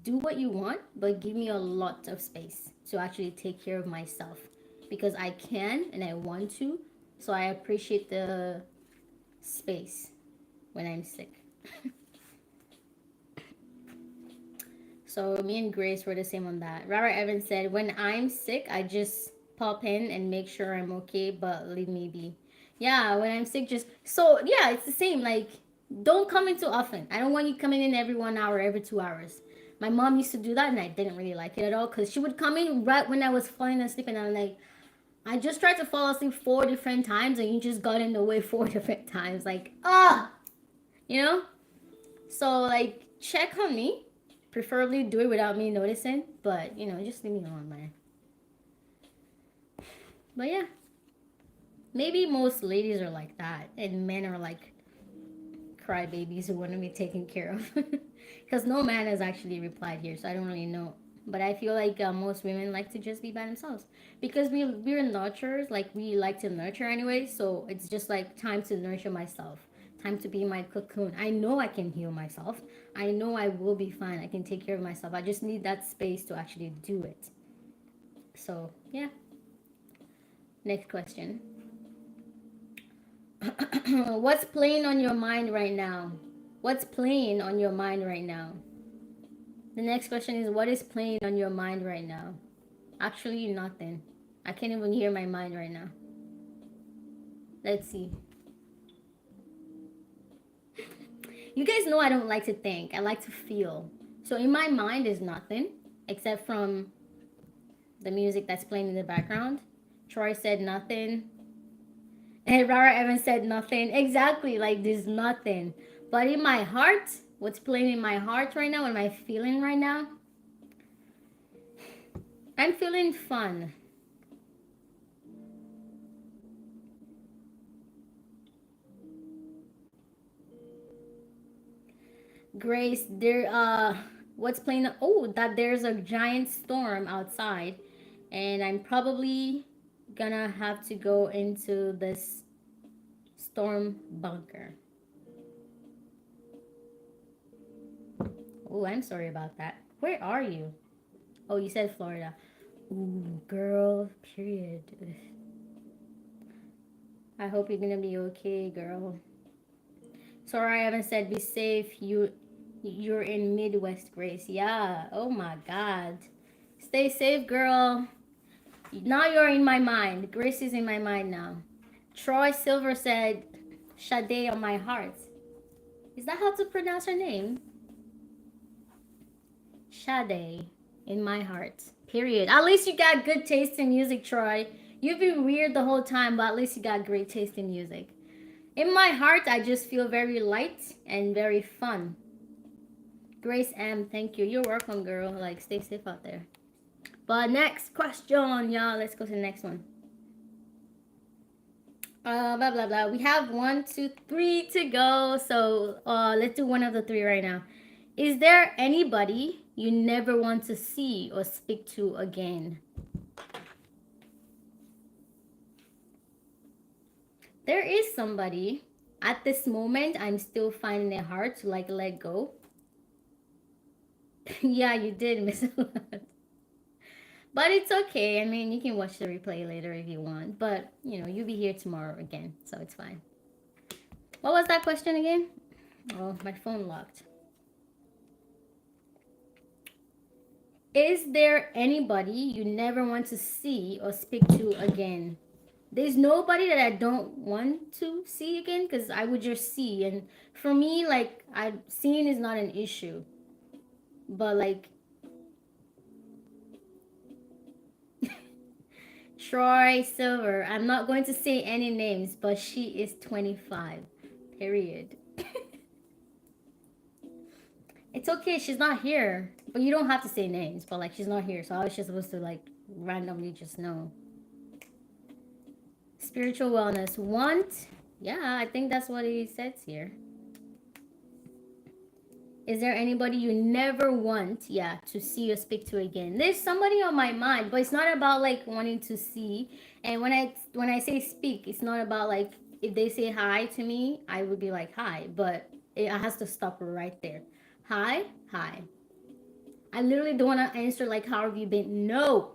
do what you want, but give me a lot of space to actually take care of myself, because I can and I want to. So I appreciate the space when I'm sick. So me and Grace were the same on that. Robert Evans said, when I'm sick, I just pop in and make sure I'm okay, but leave me be. Yeah, when I'm sick, just so yeah, it's the same. Like, don't come in too often. I don't want you coming in every 1 hour, every 2 hours. My mom used to do that, and I didn't really like it at all, because she would come in right when I was falling asleep, and I'm like, I just tried to fall asleep 4 different times and you just got in the way 4 different times. Like, ah, you know? So, like, check on me. Preferably do it without me noticing. But, just leave me alone, man. But yeah, maybe most ladies are like that. And men are like crybabies who want to be taken care of. Because no man has actually replied here, so I don't really know. But I feel like most women like to just be by themselves because we're nurturers. Like we like to nurture anyway, so it's just like time to nurture myself, time to be my cocoon. I know I can heal myself. I know I will be fine. I can take care of myself. I just need that space to actually do it. So yeah. Next question. What's playing on your mind right now? What's playing on your mind right now? The next question is what is playing on your mind right now? Actually, nothing. I can't even hear my mind right now. Let's see. You guys know I don't like to think. I like to feel. So in my mind is nothing except from the music that's playing in the background. Troy said nothing. And Rara Evans said nothing. Exactly, like there's nothing. But in my heart, what's playing in my heart right now, what am I feeling right now? I'm feeling fun. Grace, what's playing? Oh, that there's a giant storm outside, and I'm probably gonna have to go into this storm bunker. Oh, I'm sorry about that. Where are you? Oh, you said Florida. Ooh, girl, period. I hope you're gonna be okay, girl. Sorry, I haven't said be safe. You're in Midwest, Grace. Yeah. Oh my God. Stay safe, girl. Now you're in my mind. Grace is in my mind now. Troy Silver said, Sade on my heart. Is that how to pronounce her name? Sade in my heart. Period. At least you got good taste in music, Troy. You've been weird the whole time, but at least you got great taste in music. In my heart, I just feel very light and very fun. Grace M, thank you. You're welcome, girl. Like, stay safe out there. But next question, y'all. Let's go to the next one. Blah blah blah. We have 1, 2, 3 to go. So let's do one of the three right now. Is there anybody you never want to see or speak to again? There is somebody. At this moment, I'm still finding it hard to like let go. Yeah, you did, Miss. But it's okay. I mean, you can watch the replay later if you want. But, you'll be here tomorrow again, so it's fine. What was that question again? Oh, my phone locked. Is there anybody you never want to see or speak to again? There's nobody that I don't want to see again because I would just see. And for me, like, seeing is not an issue. But, like, Troy Silver. I'm not going to say any names, but she is 25. Period. It's okay. She's not here. But you don't have to say names. But, like, she's not here. So I was just supposed to, like, randomly just know. Spiritual wellness. Want? Yeah, I think that's what he says here. Is there anybody you never want, to see or speak to again? There's somebody on my mind, but it's not about like wanting to see. And when I say speak, it's not about like if they say hi to me, I would be like hi, but it has to stop right there. Hi, hi. I literally don't want to answer like how have you been? No,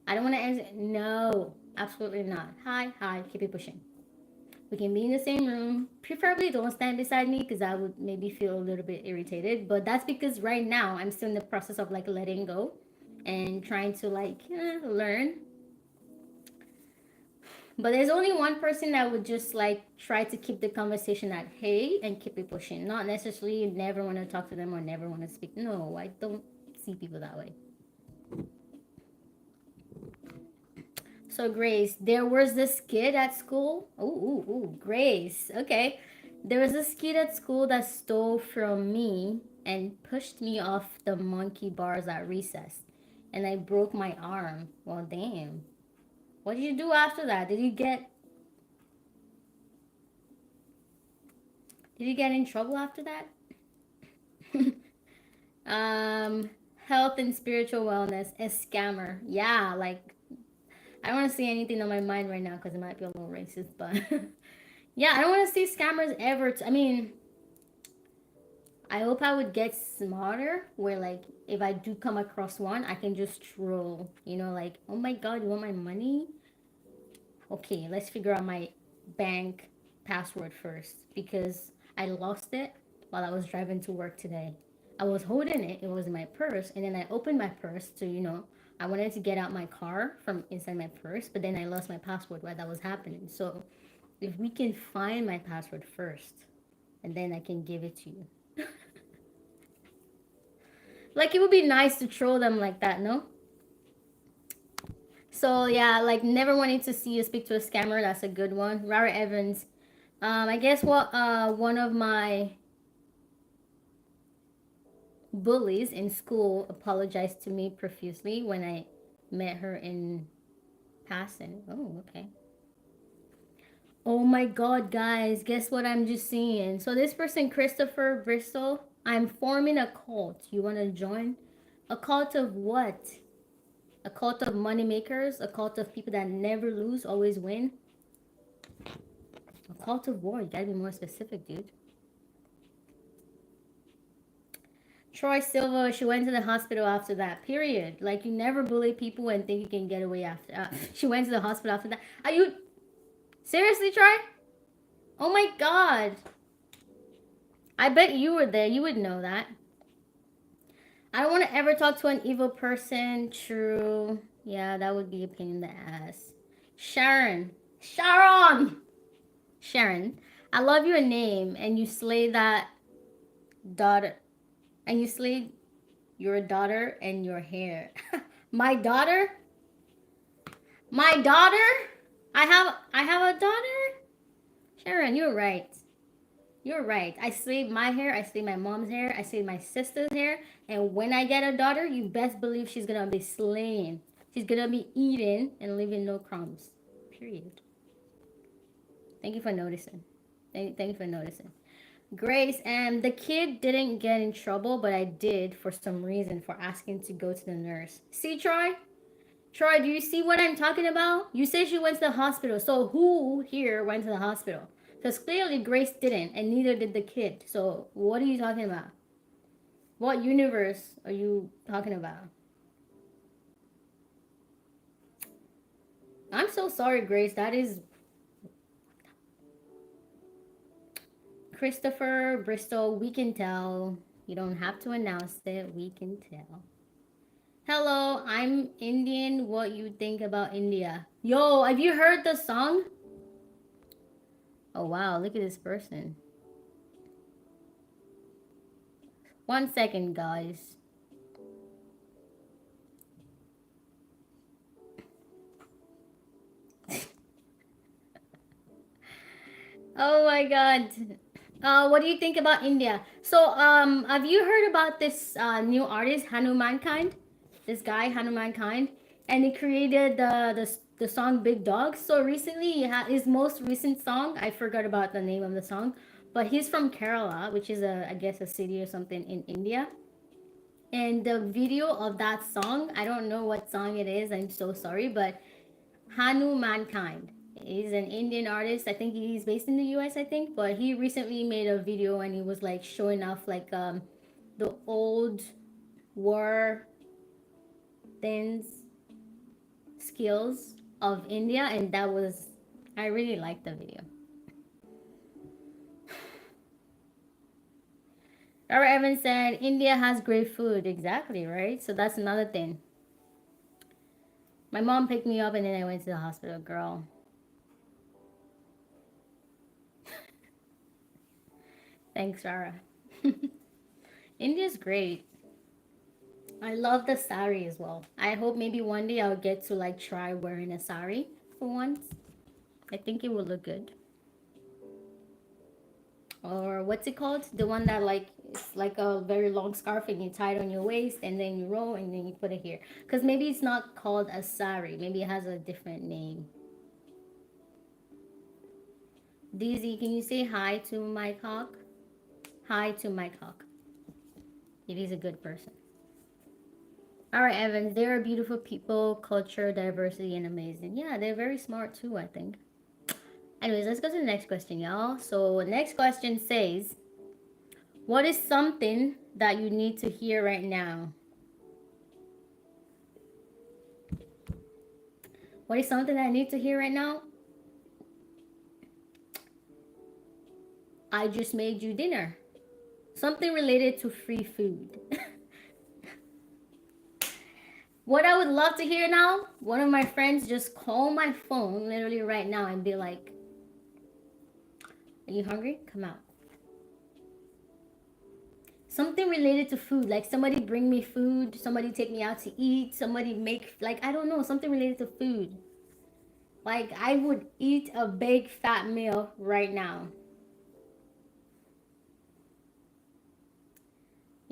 I don't want to answer. No, absolutely not. Hi, hi. Keep it pushing. We can be in the same room. Preferably don't stand beside me because I would maybe feel a little bit irritated. But that's because right now I'm still in the process of like letting go and trying to like learn. But there's only one person that would just like try to keep the conversation at hey and keep it pushing. Not necessarily never want to talk to them or never want to speak. No, I don't see people that way. So Grace, there was this kid at school. Ooh, Grace. Okay. There was this kid at school that stole from me and pushed me off the monkey bars at recess. And I broke my arm. Well, damn. What did you do after that? Did you get in trouble after that? um Health and spiritual wellness, a scammer. Yeah, like I don't want to say anything on my mind right now because it might be a little racist, but yeah, I don't want to see scammers ever. I mean, I hope I would get smarter where, like, if I do come across one, I can just troll, like, oh my god, you want my money? Okay, let's figure out my bank password first because I lost it while I was driving to work today. I was holding it, it was in my purse, and then I opened my purse to, I wanted to get out my car from inside my purse, but then I lost my password while that was happening. So if we can find my password first, and then I can give it to you. Like, it would be nice to troll them like that, no? So yeah, like never wanting to see you speak to a scammer. That's a good one. Rara Evans. I guess what one of my bullies in school apologized to me profusely when I met her in passing. Oh, okay. Oh my god, guys, guess what I'm just seeing? So this person, Christopher Bristol, I'm forming a cult. You wanna join? A cult of what? A cult of money makers? A cult of people that never lose, always win? A cult of war. You gotta be more specific, dude. Troy Silva, she went to the hospital after that. Period. Like, you never bully people and think you can get away after. She went to the hospital after that. Are you seriously, Troy? Oh my god. I bet you were there. You would know that. I don't want to ever talk to an evil person. True. Yeah, that would be a pain in the ass. Sharon. Sharon. Sharon. I love your name, and you slay that daughter. And you slay your daughter and your hair. My daughter? My daughter? I have a daughter? Sharon, you're right. You're right. I slayed my hair, I slayed my mom's hair, I slayed my sister's hair, and when I get a daughter, you best believe she's gonna be slaying. She's gonna be eating and leaving no crumbs. Period. Thank you for noticing. Thank you for noticing. Grace, and the kid didn't get in trouble, but I did for some reason for asking to go to the nurse. See, Troy? Troy, do you see what I'm talking about? You say she went to the hospital. So who here went to the hospital? Because clearly Grace didn't, and neither did the kid. So what are you talking about? What universe are you talking about? I'm so sorry, Grace. That is Christopher Bristol. We can tell. You don't have to announce it. We can tell. Hello, I'm Indian. What you think about India? Yo, have you heard the song? Oh wow, look at this person. 1 second, guys. Oh my god. What do you think about India? So, have you heard about this new artist, Hanuman Kind? This guy, Hanuman Kind, and he created the song Big Dog. So recently, he had his most recent song. I forgot about the name of the song, but he's from Kerala, which is I guess a city or something in India. And the video of that song, I don't know what song it is. I'm so sorry, but Hanu Mankind. He's an Indian artist. I think he's based in the US, I think, but he recently made a video and he was like showing off like the old war things skills of India, and that was I really liked the video. Robert Evans said India has great food. Exactly, right? So that's another thing. My mom picked me up and then I went to the hospital, girl. Thanks, Rara. India's great. I love the sari as well. I hope maybe one day I'll get to like try wearing a sari for once. I think it will look good. Or what's it called? The one that like it's like a very long scarf and you tie it on your waist and then you roll and then you put it here. Because maybe it's not called a sari. Maybe it has a different name. DZ, can you say hi to Mike Hawk? Hi to Mike Hawk. If he's a good person. All right, Evans. They are beautiful people, culture, diversity, and amazing. Yeah, they're very smart too, I think. Anyways, let's go to the next question, y'all. So, next question says, what is something that you need to hear right now? What is something that I need to hear right now? I just made you dinner. Something related to free food. What I would love to hear now, one of my friends just call my phone literally right now and be like, are you hungry? Come out. Something related to food, like somebody bring me food, somebody take me out to eat, somebody make, like, I don't know, something related to food. Like, I would eat a big fat meal right now.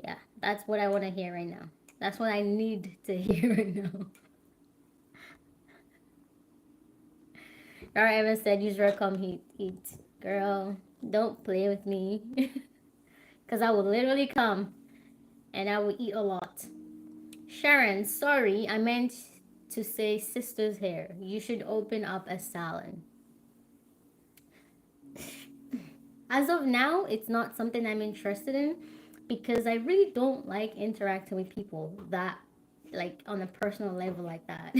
Yeah, that's what I want to hear right now. That's what I need to hear right now. Our Evan said, Yusra, come eat. Girl, don't play with me. Because I will literally come and I will eat a lot. Sharon, sorry, I meant to say sister's hair. You should open up a salon. As of now, it's not something I'm interested in because I really don't like interacting with people that, like, on a personal level like that.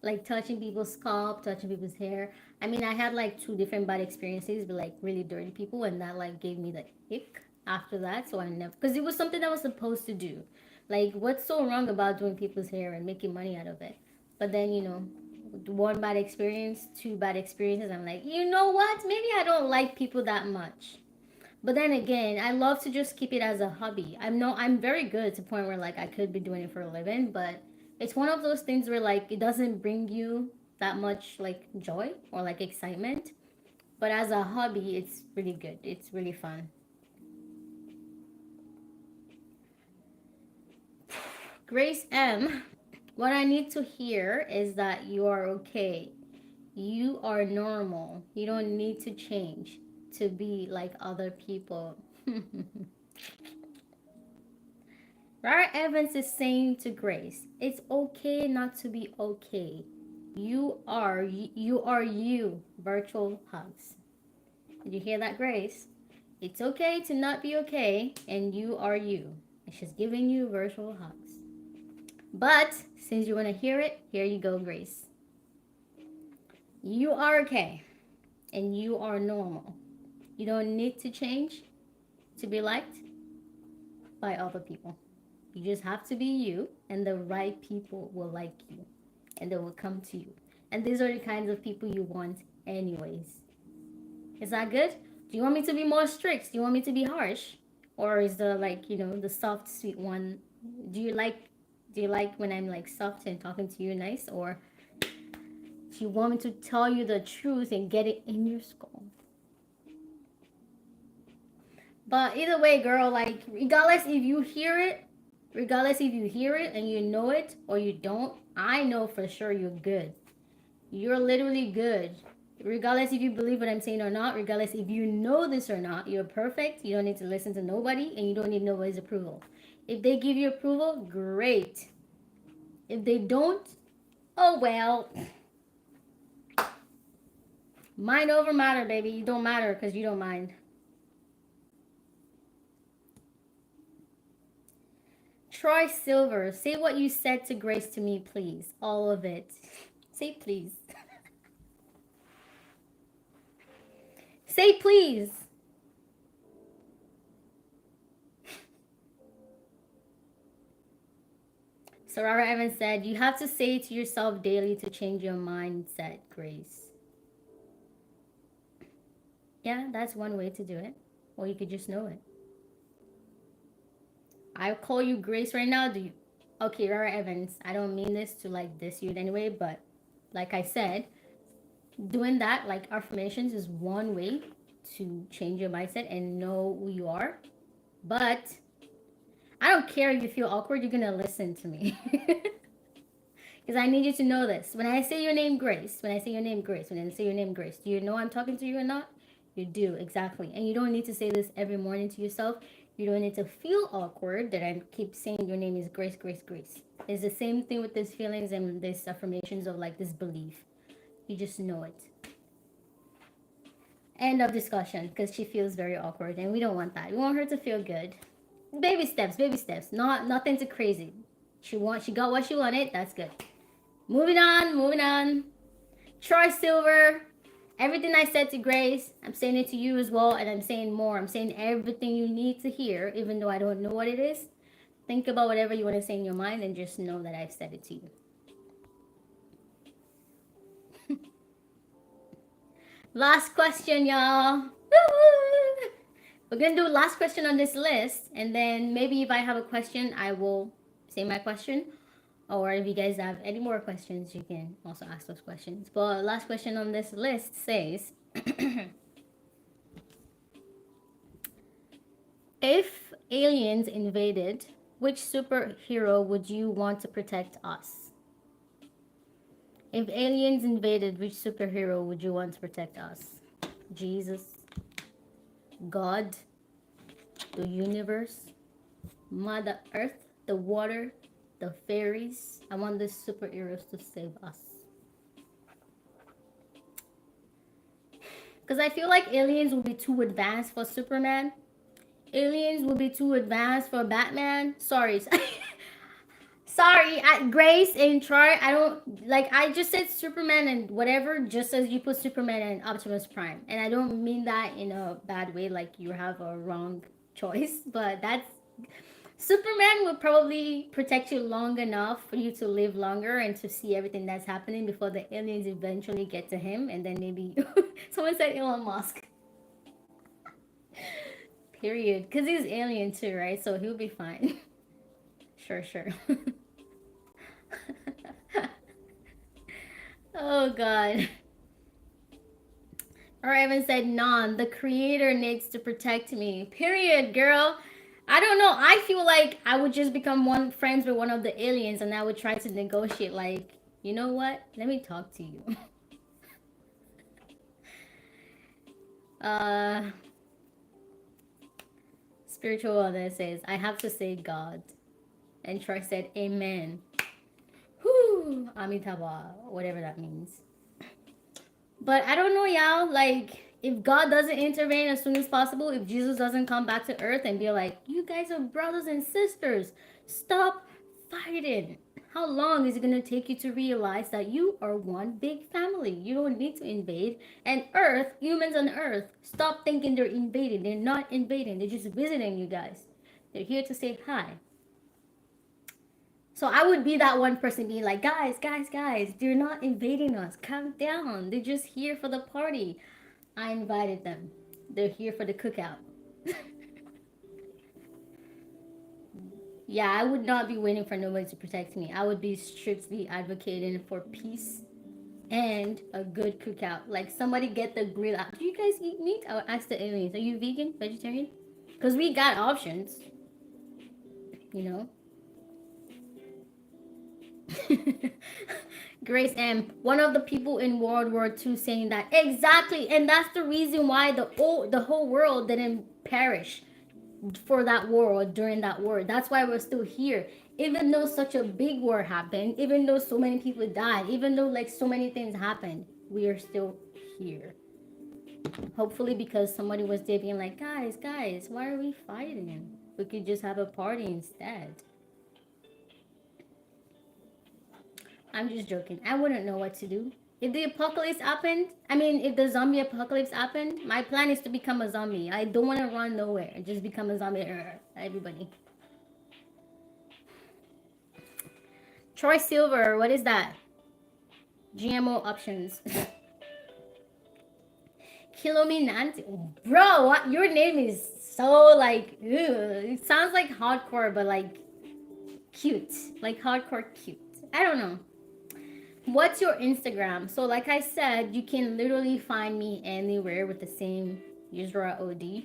Like touching people's scalp, touching people's hair. I mean, I had like two different bad experiences with like really dirty people, and that like gave me the ick after that. So I never, because it was something I was supposed to do. Like, what's so wrong about doing people's hair and making money out of it? But then, one bad experience, two bad experiences, I'm like, you know what? Maybe I don't like people that much. But then again, I love to just keep it as a hobby. I'm very good to the point where like I could be doing it for a living, but it's one of those things where like it doesn't bring you that much like joy or like excitement. But as a hobby, it's really good. It's really fun. Grace M, what I need to hear is that you are okay. You are normal. You don't need to change to be like other people. Rara Evans is saying to Grace, it's okay not to be okay. You are you. Virtual hugs. Did you hear that, Grace? It's okay to not be okay, and you are you. And she's giving you virtual hugs. But since you want to hear it, here you go, Grace. You are okay, and you are normal. You don't need to change to be liked by other people. You just have to be you, and the right people will like you, and they will come to you. And these are the kinds of people you want, anyways. Is that good? Do you want me to be more strict? Do you want me to be harsh? Or is the like, the soft, sweet one? Do you like do you like when I'm like soft and talking to you nice? Or do you want me to tell you the truth and get it in your skull? But either way, girl, like regardless if you hear it and you know it or you don't, I know for sure you're good. You're literally good. Regardless if you believe what I'm saying or not, regardless if you know this or not, you're perfect. You don't need to listen to nobody and you don't need nobody's approval. If they give you approval, great. If they don't, oh well. Mind over matter, baby. You don't matter because you don't mind. Troy Silver, say what you said to Grace to me, please. All of it. Say please. Say please. Sarara Evans said, you have to say it to yourself daily to change your mindset, Grace. Yeah, that's one way to do it. Or you could just know it. I call you Grace right now. Do you? Okay, Rara Evans. I don't mean this to like diss you in any way, but like I said, doing that like affirmations is one way to change your mindset and know who you are. But I don't care if you feel awkward. You're gonna listen to me. Because I need you to know this. When I say your name, Grace, when I say your name, Grace, when I say your name, Grace, do you know I'm talking to you or not? You do, exactly. And you don't need to say this every morning to yourself. You don't need to feel awkward that I keep saying your name is Grace, Grace, Grace. It's the same thing with these feelings and these affirmations of like this belief. You just know it. End of discussion because she feels very awkward and we don't want that. We want her to feel good. Baby steps, baby steps. Not nothing too crazy. She got what she wanted. That's good. Moving on, moving on. Troy Silver. Everything I said to Grace, I'm saying it to you as well, and I'm saying more. I'm saying everything you need to hear, even though I don't know what it is. Think about whatever you want to say in your mind and just know that I've said it to you. Last question, y'all. We're gonna do last question on this list, and then maybe if I have a question, I will say my question. Or if you guys have any more questions, you can also ask those questions. But last question on this list says, if aliens invaded, which superhero would you want to protect us? If aliens invaded, which superhero would you want to protect us? Jesus, God, the universe, Mother Earth, the water, the fairies. I want the superheroes to save us. Because I feel like aliens will be too advanced for Superman. Aliens will be too advanced for Batman. Sorry. Sorry, Grace and Troy, I don't like. I just said Superman and whatever, just as you put Superman and Optimus Prime, and I don't mean that in a bad way, like you have a wrong choice. But that's Superman will probably protect you long enough for you to live longer and to see everything that's happening before the aliens eventually get to him, and then maybe someone said Elon Musk. Period, because he's alien too, right? So he'll be fine. Sure, sure. Oh God. Or Evan said, "Non, the creator needs to protect me." Period, girl. I don't know. I feel like I would just become one friends with one of the aliens, and I would try to negotiate. Like, you know what? Let me talk to you. uh, spiritual wellness says, "I have to say God," and Troy said, "Amen." Whew, Amitabha, whatever that means. But I don't know, y'all. Like, if God doesn't intervene as soon as possible, if Jesus doesn't come back to earth and be like, you guys are brothers and sisters, stop fighting. How long is it going to take you to realize that you are one big family? You don't need to invade. And Earth, humans on Earth, stop thinking they're invading. They're not invading, they're just visiting you guys. They're here to say hi. So I would be that one person being like, guys, guys, guys, they're not invading us. Calm down. They're just here for the party. I invited them. They're here for the cookout. Yeah, I would not be waiting for nobody to protect me. I would be strictly advocating for peace and a good cookout. Like somebody get the grill out. Do you guys eat meat? I would ask the aliens. Are you vegan, vegetarian? Because we got options, you know. Grace M, one of the people in World War II saying that exactly, and that's the reason why the whole world didn't perish for that war or during that war. That's why we're still here. Even though such a big war happened, even though so many people died, even though like so many things happened, we are still here. Hopefully because somebody was there being like, guys, guys, why are we fighting? We could just have a party instead. I'm just joking. I wouldn't know what to do. If the apocalypse happened, I mean, if the zombie apocalypse happened, my plan is to become a zombie. I don't want to run nowhere. Just become a zombie. Everybody. Troy Silver, what is that? GMO options. Kilominante. Bro, what? Your name is so like, ew, it sounds like hardcore, but like cute, like hardcore cute. I don't know. What's your Instagram? So, like I said, you can literally find me anywhere with the same Yusra OD.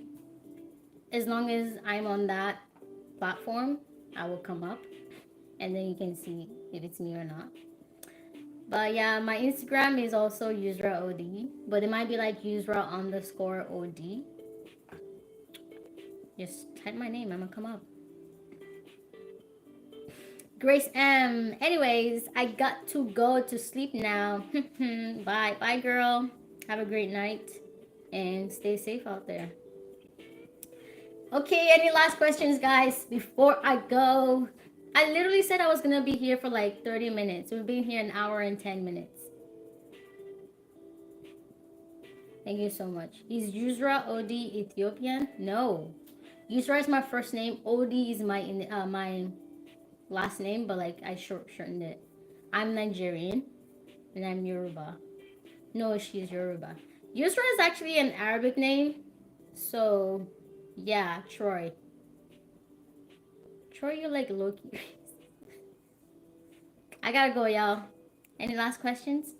As long as I'm on that platform, I will come up and then you can see if it's me or not. But yeah, my Instagram is also Yusra OD, but it might be like Yusra underscore OD. Just type my name, I'm gonna come up. Grace M. Anyways, I got to go to sleep now. Bye. Bye, girl. Have a great night and stay safe out there. Okay, any last questions, guys, before I go? I literally said I was gonna be here for like 30 minutes. We've been here an hour and 10 minutes. Thank you so much. Is Yusra OD Ethiopian? No. Yusra is my first name. OD is my last name, but like I shortened it. I'm Nigerian and I'm Yoruba. No, she's Yoruba. Yusra is actually an Arabic name. So, yeah, Troy. Troy, you're like Loki. I gotta go, y'all. Any last questions?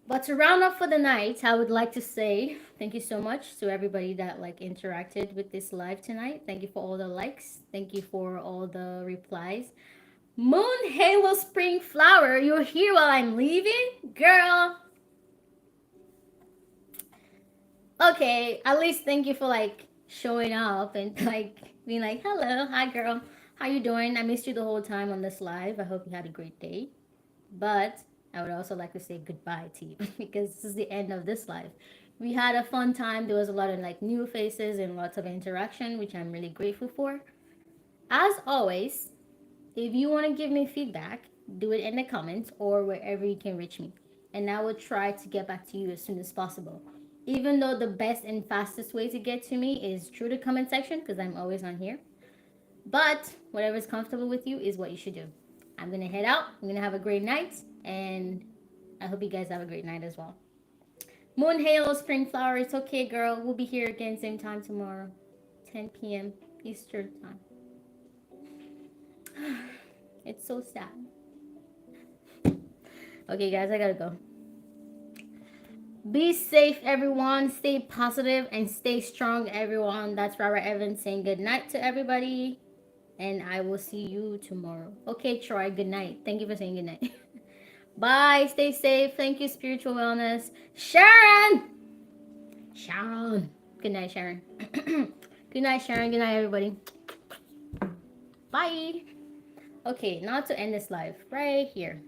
But to round up for the night, I would like to say thank you so much to everybody that like interacted with this live tonight. Thank you for all the likes. Thank you for all the replies. Moon Halo Spring Flower, you're here while I'm leaving? Girl. Okay, at least thank you for like showing up and like being like, hello, hi girl. How you doing? I missed you the whole time on this live. I hope you had a great day. But I would also like to say goodbye to you because this is the end of this live. We had a fun time. There was a lot of like new faces and lots of interaction, which I'm really grateful for. As always, if you want to give me feedback, do it in the comments or wherever you can reach me. And I will try to get back to you as soon as possible. Even though the best and fastest way to get to me is through the comment section because I'm always on here. But whatever is comfortable with you is what you should do. I'm going to head out. I'm going to have a great night. And I hope you guys have a great night as well. Moon Halo Spring Flower. It's okay, girl. We'll be here again same time tomorrow. 10 p.m. Eastern time. It's so sad. Okay, guys, I gotta go. Be safe, everyone. Stay positive and stay strong, everyone. That's Robert Evans saying good night to everybody. And I will see you tomorrow. Okay, Troy, good night. Thank you for saying good night. Bye. Stay safe. Thank you, Spiritual Wellness. Sharon! Sharon. Good night, Sharon. Good night, Sharon. Good night, everybody. Bye. Okay, now to end this live right here.